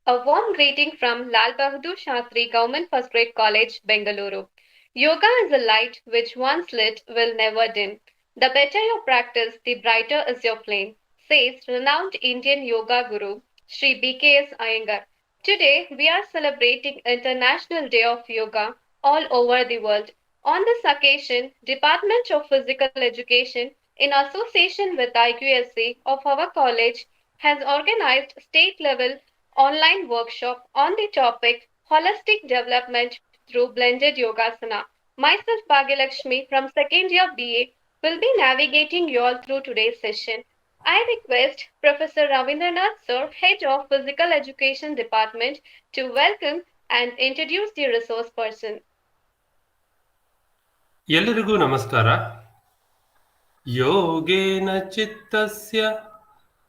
A warm greeting from Lal Bahadur Shastri Government First Grade College, Bengaluru. Yoga is a light which once lit will never dim. The better your practice, the brighter is your flame, says renowned Indian yoga guru Sri BKS Iyengar. Today, we are celebrating International Day of Yoga all over the world. On this occasion, Department of Physical Education, in association with IQSC of our college, has organized state-level online workshop on the topic Holistic Development through Blended Yogasana. Myself, Bhagyalakshmi from second year BA, will be navigating you all through today's session. I request Professor Ravindranath Sir, Head of Physical Education Department, to welcome and introduce the resource person. ಎಲ್ಲರಿಗೂ ನಮಸ್ಕಾರ. ಯೋಗೇನ ಚಿತ್ತಸ್ಯ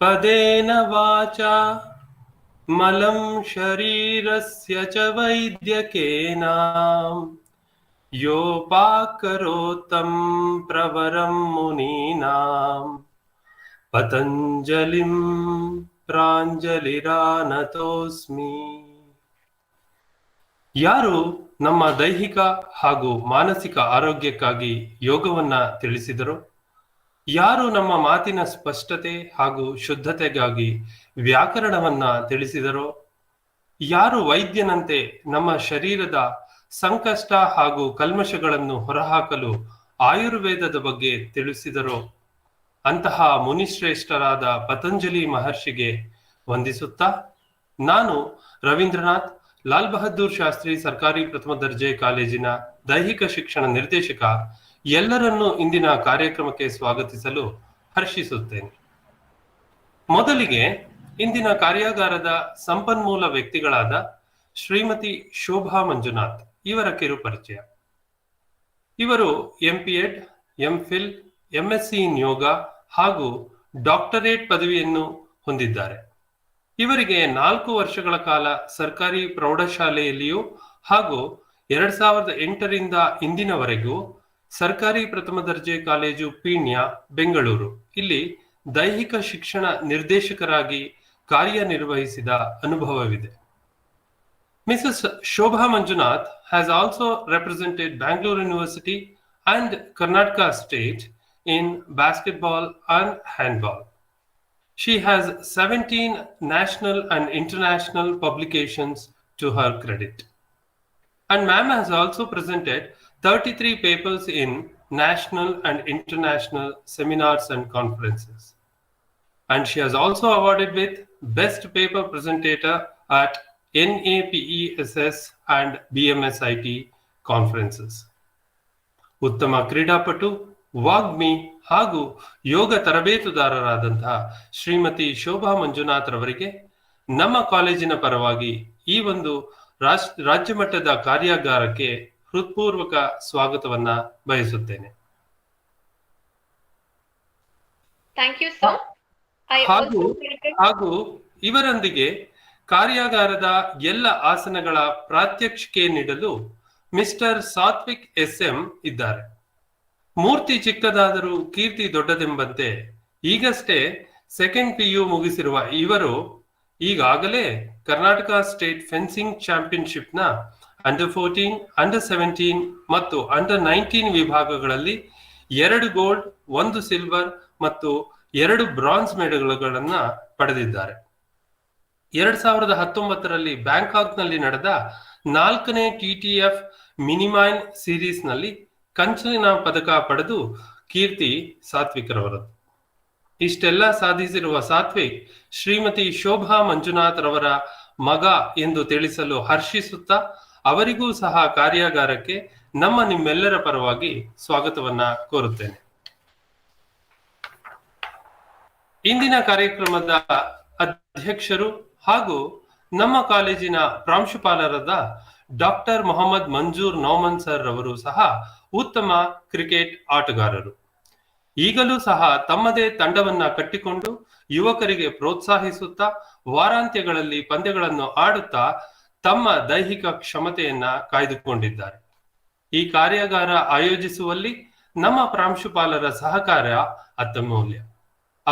ಪದೇನ ವಾಚಾ ಮಲಂ ಶರೀರಸ್ಯ ಚ ವೈದ್ಯಕೇನ ಯೋಪಾಕರೋತ್ತಂ ಪ್ರವರಂ ಮುನೀನಾಂ ಪತಂಜಲಿಂ ಪ್ರಾಂಜಲಿರಾನತೋಸ್ಮಿ. ಯಾರು ನಮ್ಮ ದೈಹಿಕ ಹಾಗೂ ಮಾನಸಿಕ ಆರೋಗ್ಯಕ್ಕಾಗಿ ಯೋಗವನ್ನ ತಿಳಿಸಿದರೋ, ಯಾರು ನಮ್ಮ ಮಾತಿನ ಸ್ಪಷ್ಟತೆ ಹಾಗೂ ಶುದ್ಧತೆಗಾಗಿ ವ್ಯಾಕರಣವನ್ನ ತಿಳಿಸಿದರೋ, ಯಾರು ವೈದ್ಯನಂತೆ ನಮ್ಮ ಶರೀರದ ಸಂಕಷ್ಟ ಹಾಗೂ ಕಲ್ಮಶಗಳನ್ನು ಹೊರಹಾಕಲು ಆಯುರ್ವೇದದ ಬಗ್ಗೆ ತಿಳಿಸಿದರೋ, ಅಂತಹ ಮುನಿಶ್ರೇಷ್ಠರಾದ ಪತಂಜಲಿ ಮಹರ್ಷಿಗೆ ವಂದಿಸುತ್ತಾ, ನಾನು ರವೀಂದ್ರನಾಥ್, ಲಾಲ್ ಬಹದ್ದೂರ್ ಶಾಸ್ತ್ರಿ ಸರ್ಕಾರಿ ಪ್ರಥಮ ದರ್ಜೆ ಕಾಲೇಜಿನ ದೈಹಿಕ ಶಿಕ್ಷಣ ನಿರ್ದೇಶಕ, ಎಲ್ಲರನ್ನೂ ಇಂದಿನ ಕಾರ್ಯಕ್ರಮಕ್ಕೆ ಸ್ವಾಗತಿಸಲು ಹರ್ಷಿಸುತ್ತೇನೆ. ಮೊದಲಿಗೆ ಇಂದಿನ ಕಾರ್ಯಾಗಾರದ ಸಂಪನ್ಮೂಲ ವ್ಯಕ್ತಿಗಳಾದ ಶ್ರೀಮತಿ ಶೋಭಾ ಮಂಜುನಾಥ್ ಇವರ ಕಿರು ಪರಿಚಯ. ಇವರು MPEd, MPhil, MSc ಇನ್ ಯೋಗ ಹಾಗೂ ಡಾಕ್ಟರೇಟ್ ಪದವಿಯನ್ನು ಹೊಂದಿದ್ದಾರೆ. ಇವರಿಗೆ 4 ವರ್ಷಗಳ ಕಾಲ ಸರ್ಕಾರಿ ಪ್ರೌಢಶಾಲೆಯಲ್ಲಿಯೂ ಹಾಗೂ 2008ರಿಂದ ಇಂದಿನವರೆಗೂ ಸರ್ಕಾರಿ ಪ್ರಥಮ ದರ್ಜೆ ಕಾಲೇಜು ಪೀಣ್ಯ, ಬೆಂಗಳೂರು ಇಲ್ಲಿ ದೈಹಿಕ ಶಿಕ್ಷಣ ನಿರ್ದೇಶಕರಾಗಿ ಕಾರ್ಯನಿರ್ವಹಿಸಿದ ಅನುಭವವಿದೆ. Mrs. Shobha Manjunath has also represented Bangalore University and Karnataka State in basketball and handball. She has 17 national and international publications to her credit. And ma'am has also presented 33 papers in national and international seminars and conferences. And she has also awarded with Best Paper Presentator at NAPESS and BMSIT conferences. ಉತ್ತಮ ಕ್ರೀಡಾಪಟು, ವಾಗ್ಮಿ ಹಾಗೂ ಯೋಗ ತರಬೇತುದಾರರಾದಂತಹ ಶ್ರೀಮತಿ ಶೋಭಾ ಮಂಜುನಾಥ್ ರವರಿಗೆ ನಮ್ಮ ಕಾಲೇಜಿನ ಪರವಾಗಿ ಈ ಒಂದು ರಾಜ್ಯ ಮಟ್ಟದ ಕಾರ್ಯಾಗಾರಕ್ಕೆ ಹೃತ್ಪೂರ್ವಕ ಸ್ವಾಗತವನ್ನ ಬಯಸುತ್ತೇನೆ. ಹಾಗೂ ಇವರೊಂದಿಗೆ ಕಾರ್ಯಾಗಾರದ ಎಲ್ಲ ಆಸನಗಳ ಪ್ರಾತ್ಯಕ್ಷಿಕೆ ನೀಡಲು ಮಿಸ್ಟರ್ ಸಾತ್ವಿಕ್ SM ಇದ್ದಾರೆ. ಮೂರ್ತಿ ಚಿಕ್ಕದಾದರೂ ಕೀರ್ತಿ ದೊಡ್ಡದೆಂಬಂತೆ ಈಗಷ್ಟೇ ಸೆಕೆಂಡ್ PU ಮುಗಿಸಿರುವ ಇವರು ಈಗಾಗಲೇ ಕರ್ನಾಟಕ ಸ್ಟೇಟ್ ಫೆನ್ಸಿಂಗ್ ಚಾಂಪಿಯನ್ಶಿಪ್ನ ಅಂಡರ್ 14, ಅಂಡರ್ 17 ಮತ್ತು ಅಂಡರ್ 19 ವಿಭಾಗಗಳಲ್ಲಿ 2 ಗೋಲ್ಡ್, 1 ಸಿಲ್ವರ್ ಮತ್ತು 2 ಬ್ರಾನ್ಸ್ ಮೆಡಲ್ಗಳನ್ನ ಪಡೆದಿದ್ದಾರೆ. 2019ರಲ್ಲಿ ಬ್ಯಾಂಕಾಕ್ನಲ್ಲಿ ನಡೆದ 4ನೇ TTF ಮಿನಿಮೈನ್ ಸೀರೀಸ್ ನಲ್ಲಿ ಕಂಚಿನ ಪದಕ ಪಡೆದು ಕೀರ್ತಿ ಸಾತ್ವಿಕ್ರವರದ್ದು. ಇಷ್ಟೆಲ್ಲ ಸಾಧಿಸಿರುವ ಸಾತ್ವಿಕ್ ಶ್ರೀಮತಿ ಶೋಭಾ ಮಂಜುನಾಥ್ ರವರ ಮಗ ಎಂದು ತಿಳಿಸಲು ಹರ್ಷಿಸುತ್ತಾ, ಅವರಿಗೂ ಸಹ ಕಾರ್ಯಾಗಾರಕ್ಕೆ ನಿಮ್ಮೆಲ್ಲರ ಪರವಾಗಿ ಸ್ವಾಗತವನ್ನ ಕೋರುತ್ತೇನೆ. ಇಂದಿನ ಕಾರ್ಯಕ್ರಮದ ಅಧ್ಯಕ್ಷರು ಹಾಗೂ ನಮ್ಮ ಕಾಲೇಜಿನ ಪ್ರಾಂಶುಪಾಲರಾದ ಡಾಕ್ಟರ್ ಮೊಹಮ್ಮದ್ ಮಂಜೂರ್ ನೌಮನ್ ಸರ್ ರವರು ಸಹ ಉತ್ತಮ ಕ್ರಿಕೆಟ್ ಆಟಗಾರರು. ಈಗಲೂ ಸಹ ತಮ್ಮದೇ ತಂಡವನ್ನ ಕಟ್ಟಿಕೊಂಡು ಯುವಕರಿಗೆ ಪ್ರೋತ್ಸಾಹಿಸುತ್ತಾ ವಾರಾಂತ್ಯಗಳಲ್ಲಿ ಪಂದ್ಯಗಳನ್ನು ಆಡುತ್ತಾ ತಮ್ಮ ದೈಹಿಕ ಕ್ಷಮತೆಯನ್ನ ಕಾಯ್ದುಕೊಂಡಿದ್ದಾರೆ. ಈ ಕಾರ್ಯಾಗಾರ ಆಯೋಜಿಸುವಲ್ಲಿ ನಮ್ಮ ಪ್ರಾಂಶುಪಾಲರ ಸಹಕಾರ ಅತ್ಯಮೂಲ್ಯ.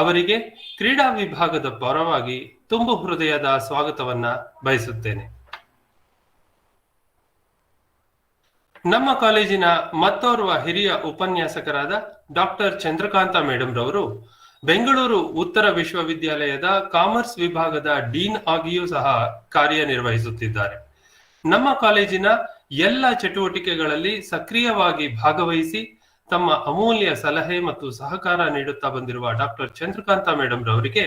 ಅವರಿಗೆ ಕ್ರೀಡಾ ವಿಭಾಗದ ಪರವಾಗಿ ತುಂಬು ಹೃದಯದ ಸ್ವಾಗತವನ್ನ ಬಯಸುತ್ತೇನೆ. ನಮ್ಮ ಕಾಲೇಜಿನ ಮತ್ತೋರ್ವ ಹಿರಿಯ ಉಪನ್ಯಾಸಕರಾದ ಡಾಕ್ಟರ್ ಚಂದ್ರಕಾಂತ ಮೇಡಂ ರವರು ಬೆಂಗಳೂರು ಉತ್ತರ ವಿಶ್ವವಿದ್ಯಾಲಯದ ಕಾಮರ್ಸ್ ವಿಭಾಗದ ಡೀನ್ ಆಗಿಯೂ ಸಹ ಕಾರ್ಯನಿರ್ವಹಿಸುತ್ತಿದ್ದಾರೆ. ನಮ್ಮ ಕಾಲೇಜಿನ ಎಲ್ಲ ಚಟುವಟಿಕೆಗಳಲ್ಲಿ ಸಕ್ರಿಯವಾಗಿ ಭಾಗವಹಿಸಿ ತಮ್ಮ ಅಮೂಲ್ಯ ಸಲಹೆ ಮತ್ತು ಸಹಕಾರ ನೀಡುತ್ತಾ ಬಂದಿರುವ ಡಾಕ್ಟರ್ ಚಂದ್ರಕಾಂತ ಮೇಡಂ ರವರಿಗೆ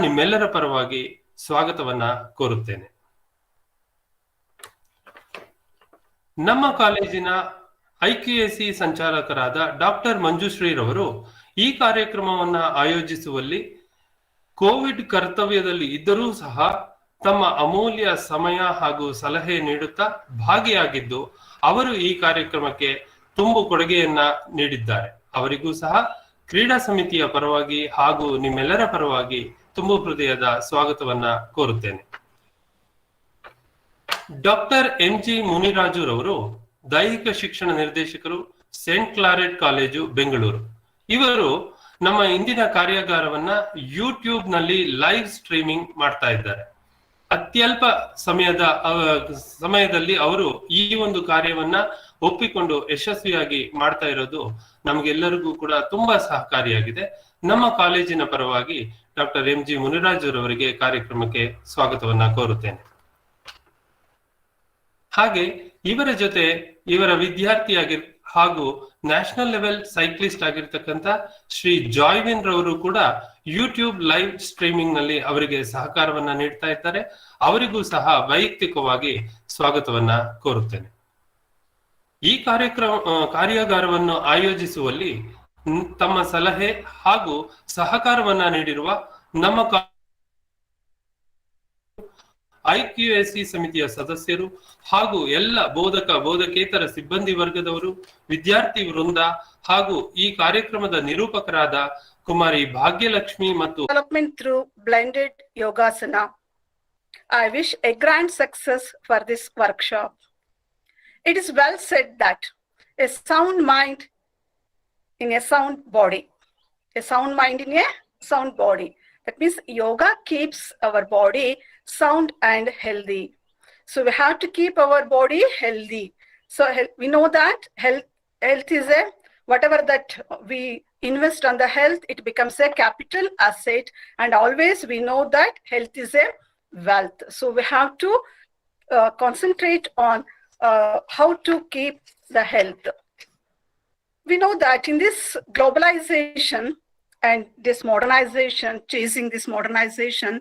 ನಿಮ್ಮೆಲ್ಲರ ಪರವಾಗಿ ಸ್ವಾಗತವನ್ನ ಕೋರುತ್ತೇನೆ. ನಮ್ಮ ಕಾಲೇಜಿನ ಐಕ್ಯುಎಸಿ ಸಂಚಾಲಕರಾದ ಡಾಕ್ಟರ್ ಮಂಜುಶ್ರೀ ರವರು ಈ ಕಾರ್ಯಕ್ರಮವನ್ನ ಆಯೋಜಿಸುವಲ್ಲಿ ಕೋವಿಡ್ ಕರ್ತವ್ಯದಲ್ಲಿ ಇದ್ದರೂ ಸಹ ತಮ್ಮ ಅಮೂಲ್ಯ ಸಮಯ ಹಾಗೂ ಸಲಹೆ ನೀಡುತ್ತಾ ಭಾಗಿಯಾಗಿದ್ದು ಅವರು ಈ ಕಾರ್ಯಕ್ರಮಕ್ಕೆ ತುಂಬು ಕೊಡುಗೆಯನ್ನ ನೀಡಿದ್ದಾರೆ. ಅವರಿಗೂ ಸಹ ಕ್ರೀಡಾ ಸಮಿತಿಯ ಪರವಾಗಿ ಹಾಗೂ ನಿಮ್ಮೆಲ್ಲರ ಪರವಾಗಿ ತುಂಬು ಹೃದಯದ ಸ್ವಾಗತವನ್ನ ಕೋರುತ್ತೇನೆ. ಡಾಕ್ಟರ್ ಎಂಜಿ ಮುನಿರಾಜು ರವರು ದೈಹಿಕ ಶಿಕ್ಷಣ ನಿರ್ದೇಶಕರು, ಸೇಂಟ್ ಕ್ಲಾರೆಟ್ ಕಾಲೇಜು, ಬೆಂಗಳೂರು. ಇವರು ನಮ್ಮ ಇಂದಿನ ಕಾರ್ಯಾಗಾರವನ್ನ ಯೂಟ್ಯೂಬ್ ನಲ್ಲಿ ಲೈವ್ ಸ್ಟ್ರೀಮಿಂಗ್ ಮಾಡ್ತಾ ಇದ್ದಾರೆ. ಅತ್ಯಲ್ಪ ಸಮಯದಲ್ಲಿ ಅವರು ಈ ಒಂದು ಕಾರ್ಯವನ್ನ ಒಪ್ಪಿಕೊಂಡು ಯಶಸ್ವಿಯಾಗಿ ಮಾಡ್ತಾ ಇರೋದು ನಮಗೆಲ್ಲರಿಗೂ ಕೂಡ ತುಂಬಾ ಸಹಕಾರಿಯಾಗಿದೆ. ನಮ್ಮ ಕಾಲೇಜಿನ ಪರವಾಗಿ ಡಾಕ್ಟರ್ ಎಂಜಿ ಮುನಿರಾಜು ರವರಿಗೆ ಕಾರ್ಯಕ್ರಮಕ್ಕೆ ಸ್ವಾಗತವನ್ನ ಕೋರುತ್ತೇನೆ. ಹಾಗೆ ಇವರ ಜೊತೆ ಇವರ ವಿದ್ಯಾರ್ಥಿಯಾಗಿ ಹಾಗೂ ನ್ಯಾಷನಲ್ ಲೆವೆಲ್ ಸೈಕ್ಲಿಸ್ಟ್ ಆಗಿರ್ತಕ್ಕಂಥ ಶ್ರೀ ಜಾಯ್ವಿನ್ ರವರು ಕೂಡ ಯೂಟ್ಯೂಬ್ ಲೈವ್ ಸ್ಟ್ರೀಮಿಂಗ್ ನಲ್ಲಿ ಅವರಿಗೆ ಸಹಕಾರವನ್ನ ನೀಡ್ತಾ ಇದ್ದಾರೆ. ಅವರಿಗೂ ಸಹ ವೈಯಕ್ತಿಕವಾಗಿ ಸ್ವಾಗತವನ್ನ ಕೋರುತ್ತೇನೆ. ಈ ಕಾರ್ಯಾಗಾರವನ್ನು ಆಯೋಜಿಸುವಲ್ಲಿ ತಮ್ಮ ಸಲಹೆ ಹಾಗೂ ಸಹಕಾರವನ್ನ ನೀಡಿರುವ ನಮ್ಮ ಐಕ್ಯುಎಸಿ ಸಮಿತಿಯ ಸದಸ್ಯರು ಹಾಗೂ ಎಲ್ಲ ಬೋಧಕೇತರ ಸಿಬ್ಬಂದಿ ವರ್ಗದವರು, ವಿದ್ಯಾರ್ಥಿ ವೃಂದ ಹಾಗೂ ಈ ಕಾರ್ಯಕ್ರಮದ ನಿರೂಪಕರಾದ ಕುಮಾರಿ ಭಾಗ್ಯಲಕ್ಷ್ಮಿ ಮತ್ತು development through blended yogasana. I wish a grand success for this workshop. It is well said that a sound mind in a sound body. A sound mind in a sound body. That means yoga keeps our body sound and healthy. So we have to keep our body healthy. So we know that health is whatever that we invest on the health, it becomes a capital asset. And always we know that health is a wealth. So we have to concentrate on how to keep the health. We know that in this globalization and this modernization, chasing this modernization,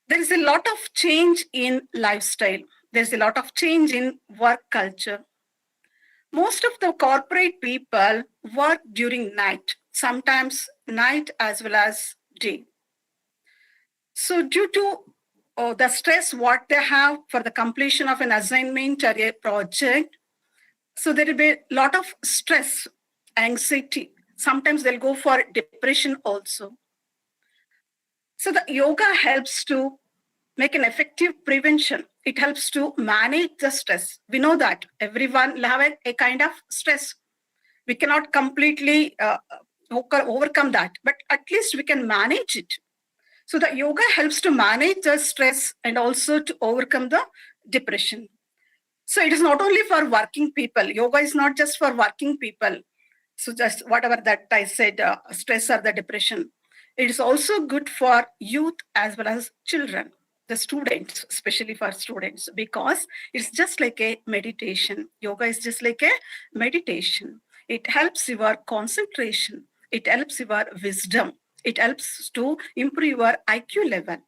there is a lot of change in lifestyle. There's a lot of change in work culture. Most of the corporate people work during night, sometimes night as well as day. So due to the stress what they have for the completion of an assignment or a project, so there will be a lot of stress, anxiety. Sometimes they'll go for depression also. So the yoga helps to make an effective prevention. It helps to manage the stress. We know that everyone will have a kind of stress. We cannot completely overcome that, but at least we can manage it. So the yoga helps to manage the stress and also to overcome the depression. So it is not only for working people. Yoga is not just for working people. So just whatever that I said, stress or the depression. It is also good for youth as well as children, the students, especially for students, because it's just like a meditation. Yoga is just like a meditation. It helps your concentration. It helps your wisdom. It helps to improve your IQ level.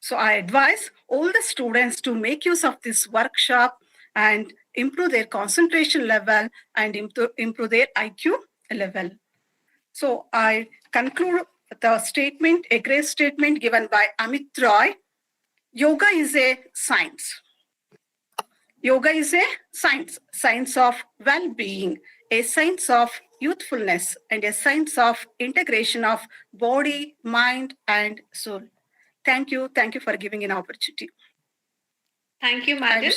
So I advise all the students to make use of this workshop and improve their concentration level and improve their IQ level. So I conclude the statement, a great statement given by Amit Roy. Yoga is a science. Yoga is a science of well-being, a science of youthfulness, and a science of integration of body, mind, and soul. Thank you for giving an opportunity. Thank you, madam.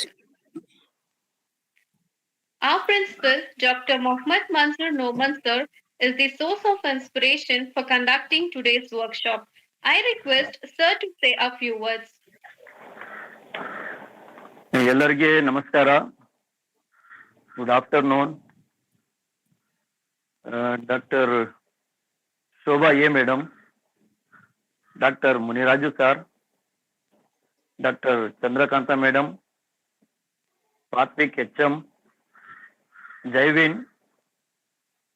Our principal, Dr. Mohammad Manzoor Noman sir, is the source of inspiration for conducting today's workshop. I request Sir to say a few words. ಎಲ್ಲರಿಗೆ ನಮಸ್ಕಾರ. Good afternoon. Doctor Shobha A madam, doctor Muniraju sir, doctor Chandrakanta madam, Satvik H M, Jaivin,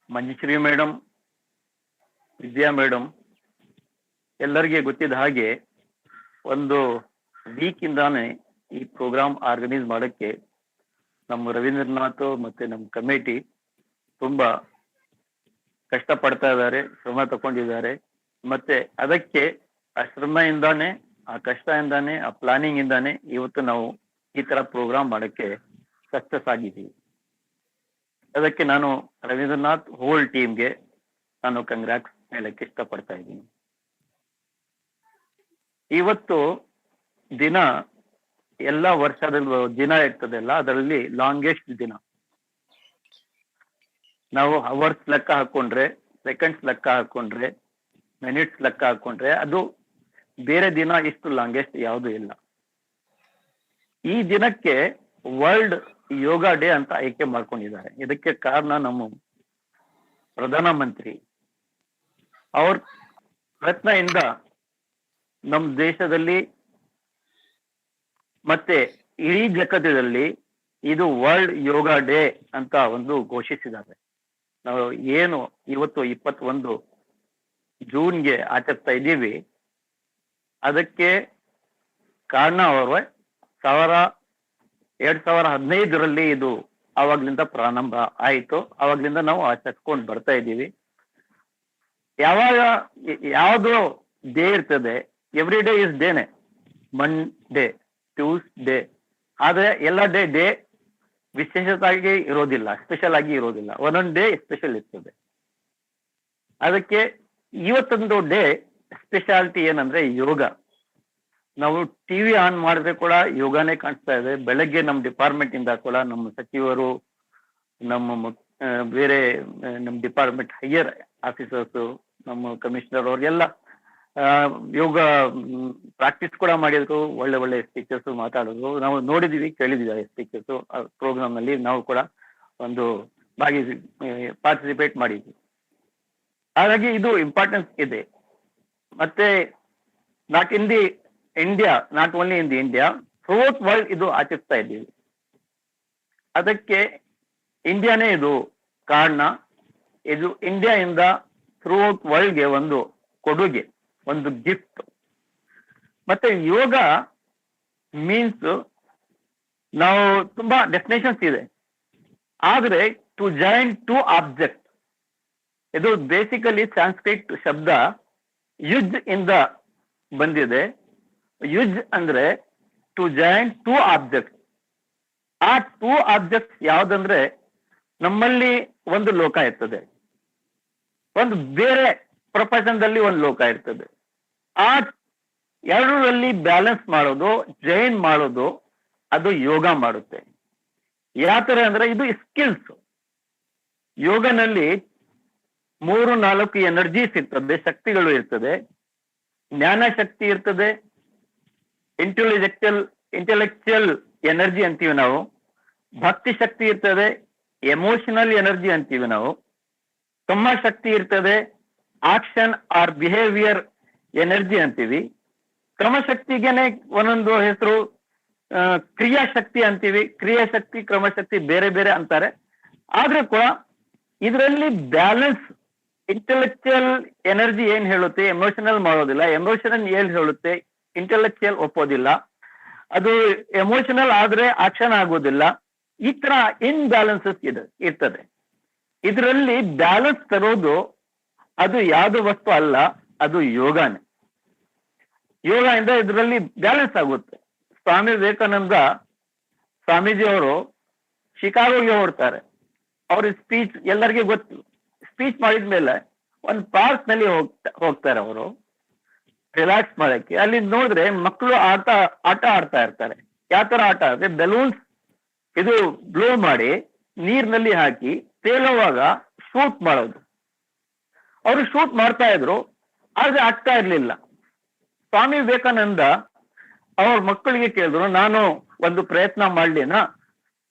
Manjushree madam, Vidya madam, ಎಲ್ಲರಿಗೆ ಗೊತ್ತಿದ್ದ ಹಾಗೆ ಒಂದು weak ಇಂದಾನೆ ಈ program organise ಮಾಡಕ್ಕೆ ನಮ್ಮ ರವೀಂದ್ರನಾಥ್ ಮತ್ತೆ ನಮ್ಮ ಕಮಿಟಿ ತುಂಬಾ ಕಷ್ಟಪಡ್ತಾ ಇದ್ದಾರೆ, ಶ್ರಮ ತಗೊಂಡಿದ್ದಾರೆ. ಮತ್ತೆ ಅದಕ್ಕೆ ಆ ಶ್ರಮದಿಂದಾನೆ, ಆ ಕಷ್ಟದಿಂದಾನೆ, ಆ ಪ್ಲಾನಿಂಗ್ ಇಂದಾನೆ ಇವತ್ತು ನಾವು ಈ ತರ ಪ್ರೋಗ್ರಾಮ್ ಮಾಡಕ್ಕೆ ಸಕ್ಸಸ್ ಆಗಿದ್ದೀವಿ. ಅದಕ್ಕೆ ನಾನು ರವೀಂದ್ರನಾಥ್ ಹೋಲ್ ಟೀಮ್ಗೆ ನಾನು ಕಂಗ್ರಾಟ್ಸ್ ಹೇಳಕ್ಕೆ ಇಷ್ಟಪಡ್ತಾ ಇದ್ದೀನಿ. ಇವತ್ತು ದಿನ ಎಲ್ಲ ವರ್ಷದಲ್ಲಿ ದಿನ ಇರ್ತದಲ್ಲ, ಅದರಲ್ಲಿ ಲಾಂಗೆಸ್ಟ್ ದಿನ. ನಾವು ಅವರ್ಸ್ ಲೆಕ್ಕ ಹಾಕೊಂಡ್ರೆ, ಸೆಕೆಂಡ್ಸ್ ಲೆಕ್ಕ ಹಾಕೊಂಡ್ರೆ, ಮಿನಿಟ್ಸ್ ಲೆಕ್ಕ ಹಾಕೊಂಡ್ರೆ ಅದು ಬೇರೆ ದಿನ ಇಷ್ಟು ಲಾಂಗೆಸ್ಟ್ ಯಾವುದು ಇಲ್ಲ. ಈ ದಿನಕ್ಕೆ ವರ್ಲ್ಡ್ ಯೋಗ ಡೇ ಅಂತ ಆಯ್ಕೆ ಮಾಡ್ಕೊಂಡಿದ್ದಾರೆ. ಇದಕ್ಕೆ ಕಾರಣ ನಮ್ಮ ಪ್ರಧಾನಮಂತ್ರಿ ಅವ್ರ ಪ್ರಯತ್ನದಿಂದ ನಮ್ಮ ದೇಶದಲ್ಲಿ ಮತ್ತೆ ಇಡೀ ಜಗತ್ತಲ್ಲಿ ಇದು ವರ್ಲ್ಡ್ ಯೋಗ ಡೇ ಅಂತ ಒಂದು ಘೋಷಿಸಿದ್ದಾರೆ. ನಾವು ಏನು ಇವತ್ತು 21 ಜೂನ್ಗೆ ಆಚರಿಸ್ತಾ ಇದ್ದೀವಿ, ಅದಕ್ಕೆ ಕಾರಣ ಅವರು 2015ರಲ್ಲಿ ಇದು ಆವಾಗ್ಲಿಂದ ಪ್ರಾರಂಭ ಆಯಿತು. ಆವಾಗ್ಲಿಂದ ನಾವು ಆಚರಿಸ್ಕೊಂಡು ಬರ್ತಾ ಇದ್ದೀವಿ. ಯಾವ್ದು ಡೇ ಇರ್ತದೆ, ಎವ್ರಿ ಡೇ ಇಸ್ ಡೇನೆ, ಮಂಡೇ, ಟ್ಯೂಸ್ಡೇ, ಆದ್ರೆ ಎಲ್ಲ ಡೇ ವಿಶೇಷವಾಗಿ ಇರೋದಿಲ್ಲ, ಸ್ಪೆಷಲ್ ಆಗಿ ಇರೋದಿಲ್ಲ. ಒಂದೊಂದು ಡೇ ಸ್ಪೆಷಲ್ ಇರ್ತದೆ. ಅದಕ್ಕೆ ಇವತ್ತೊಂದು ಡೇ ಸ್ಪೆಷಾಲಿಟಿ ಏನಂದ್ರೆ ಯೋಗ. ನಾವು ಟಿವಿ ಆನ್ ಮಾಡಿದ್ರೆ ಕೂಡ ಯೋಗಾನೇ ಕಾಣಿಸ್ತಾ ಇದೆ. ಬೆಳಗ್ಗೆ ನಮ್ಮ ಡಿಪಾರ್ಟ್ಮೆಂಟ್ ಇಂದ ಕೂಡ ನಮ್ಮ ಸಚಿವರು, ನಮ್ಮ ಬೇರೆ ನಮ್ಮ ಡಿಪಾರ್ಟ್ಮೆಂಟ್ ಹೈಯರ್ ಆಫೀಸರ್ಸ್, ನಮ್ಮ ಕಮಿಷನರ್ ಅವ್ರಿಗೆಲ್ಲ ಯೋಗ ಪ್ರಾಕ್ಟೀಸ್ ಕೂಡ ಮಾಡಿದ್ರು. ಒಳ್ಳೆ ಒಳ್ಳೆ ಸ್ಪೀಕರ್ಸ್ ಮಾತಾಡೋದು ನಾವು ನೋಡಿದೀವಿ, ಕೇಳಿದೀವಿ. ಸ್ಪೀಕರ್ಸ್ ಪ್ರೋಗ್ರಾಮ್ ನಲ್ಲಿ ನಾವು ಕೂಡ ಒಂದು ಪಾರ್ಟಿಸಿಪೇಟ್ ಮಾಡಿದ್ವಿ. ಹಾಗಾಗಿ ಇದು ಇಂಪಾರ್ಟೆನ್ಸ್ ಇದೆ. ಮತ್ತೆ not only in the India, throughout world ಇದು ಆಚರಿಸ್ತಾ ಇದ್ದೀವಿ. ಅದಕ್ಕೆ ಇಂಡಿಯಾನೇ ಇದು ಕಾರಣ. ಇದು ಇಂಡಿಯಾದಿಂದ ಥ್ರೂಔಟ್ ವರ್ಲ್ಡ್ಗೆ ಒಂದು ಕೊಡುಗೆ, ಒಂದು ಗಿಫ್ಟ್. ಮತ್ತೆ ಯೋಗ ಮೀನ್ಸ್ ನಾವು ತುಂಬಾ ಡೆಫಿನೇಷನ್ಸ್ ಇದೆ, ಆದ್ರೆ ಟು ಜಾಯಿನ್ ಟು ಆಬ್ಜೆಕ್ಟ್. ಇದು ಬೇಸಿಕಲಿ ಸಾಂಸ್ಕ್ರಿಟ್ ಶಬ್ದ ಯುಜ್ ಇಂದ ಬಂದಿದೆ. ಯುಜ್ ಅಂದ್ರೆ ಟು ಜಾಯಿನ್ ಟು ಆಬ್ಜೆಕ್ಟ್. ಆ ಟು ಆಬ್ಜೆಕ್ಟ್ ಯಾವ್ದಂದ್ರೆ, ನಮ್ಮಲ್ಲಿ ಒಂದು ಲೋಕ ಇರ್ತದೆ, ಒಂದು ಬೇರೆ ಪ್ರಪಂಚದಲ್ಲಿ ಒಂದು ಲೋಕ ಇರ್ತದೆ. ಆ ಎರಡರಲ್ಲಿ ಬ್ಯಾಲೆನ್ಸ್ ಮಾಡೋದು, ಜಾಯಿನ್ ಮಾಡೋದು, ಅದು ಯೋಗ ಮಾಡುತ್ತೆ. ಯಾವ ತರ ಅಂದ್ರೆ, ಇದು ಸ್ಕಿಲ್ಸ್. ಯೋಗನಲ್ಲಿ 3-4 ಎನರ್ಜೀಸ್ ಇರ್ತದೆ, ಶಕ್ತಿಗಳು ಇರ್ತದೆ. ಜ್ಞಾನ ಶಕ್ತಿ ಇರ್ತದೆ, ಇಂಟೆಲೆಕ್ಚುಯಲ್ ಎನರ್ಜಿ ಅಂತೀವಿ ನಾವು, ಭಕ್ತಿ ಶಕ್ತಿ ಇರ್ತದೆ, ಎಮೋಷನಲ್ ಎನರ್ಜಿ ಅಂತೀವಿ ನಾವು, ಕಮ್ಮ ಶಕ್ತಿ ಇರ್ತದೆ, ಆಕ್ಷನ್ ಆರ್ ಬಿಹೇವಿಯರ್ ಎನರ್ಜಿ ಅಂತೀವಿ. ಕ್ರಮಶಕ್ತಿಗೆನೆ ಒಂದೊಂದು ಹೆಸರು, ಕ್ರಿಯಾಶಕ್ತಿ ಅಂತೀವಿ. ಕ್ರಿಯಾಶಕ್ತಿ, ಕ್ರಮಶಕ್ತಿ ಬೇರೆ ಬೇರೆ ಅಂತಾರೆ. ಆದ್ರೂ ಕೂಡ ಇದರಲ್ಲಿ ಬ್ಯಾಲೆನ್ಸ್, ಇಂಟೆಲೆಕ್ಚುಯಲ್ ಎನರ್ಜಿ ಏನ್ ಹೇಳುತ್ತೆ, ಎಮೋಷನಲ್ ಮಾಡೋದಿಲ್ಲ. ಎಮೋಷನಲ್ ಏನ್ ಹೇಳುತ್ತೆ, ಇಂಟೆಲೆಕ್ಚುಯಲ್ ಒಪ್ಪೋದಿಲ್ಲ. ಅದು ಎಮೋಷನಲ್ ಆದ್ರೆ ಆಕ್ಷನ್ ಆಗೋದಿಲ್ಲ. ಈ ತರ ಇನ್ಬ್ಯಾಲೆನ್ಸಸ್ ಇರ್ತದೆ. ಇದರಲ್ಲಿ ಬ್ಯಾಲೆನ್ಸ್ ತರೋದು ಅದು ಯಾವ್ದು ವಸ್ತು ಅಲ್ಲ, ಅದು ಯೋಗಾನೇ. ಯೋಗ ಇಂದ ಇದರಲ್ಲಿ ಬ್ಯಾಲೆನ್ಸ್ ಆಗುತ್ತೆ. ಸ್ವಾಮಿ ವಿವೇಕಾನಂದ ಸ್ವಾಮೀಜಿ ಅವರು ಶಿಕಾಗೋಗೆ ಹೊರಡ್ತಾರೆ. ಅವ್ರ ಸ್ಪೀಚ್ ಎಲ್ಲರಿಗೂ ಗೊತ್ತು. ಸ್ಪೀಚ್ ಮಾಡಿದ್ಮೇಲೆ ಒಂದು ಪಾರ್ಕ್ ನಲ್ಲಿ ಹೋಗ್ತಾರೆ ಅವರು ರಿಲ್ಯಾಕ್ಸ್ ಮಾಡಕ್ಕೆ. ಅಲ್ಲಿ ನೋಡಿದ್ರೆ ಮಕ್ಕಳು ಆಟ ಆಡ್ತಾ ಇರ್ತಾರೆ. ಯಾವ ತರ ಆಟ ಅಂದ್ರೆ, ಬೆಲೂನ್ಸ್ ಇದು ಬ್ಲೋ ಮಾಡಿ ನೀರಿನಲ್ಲಿ ಹಾಕಿ ತೇಲುವಾಗ ಶೂಟ್ ಮಾಡೋದು. ಅವರು ಶೂಟ್ ಮಾಡ್ತಾ ಇದ್ರು, ಆದ್ರೆ ಆಗ್ತಾ ಇರ್ಲಿಲ್ಲ. ಸ್ವಾಮಿ ವಿವೇಕಾನಂದ ಅವ್ರ ಮಕ್ಕಳಿಗೆ ಕೇಳಿದ್ರು, ನಾನು ಒಂದು ಪ್ರಯತ್ನ ಮಾಡ್ಲಿನಾ?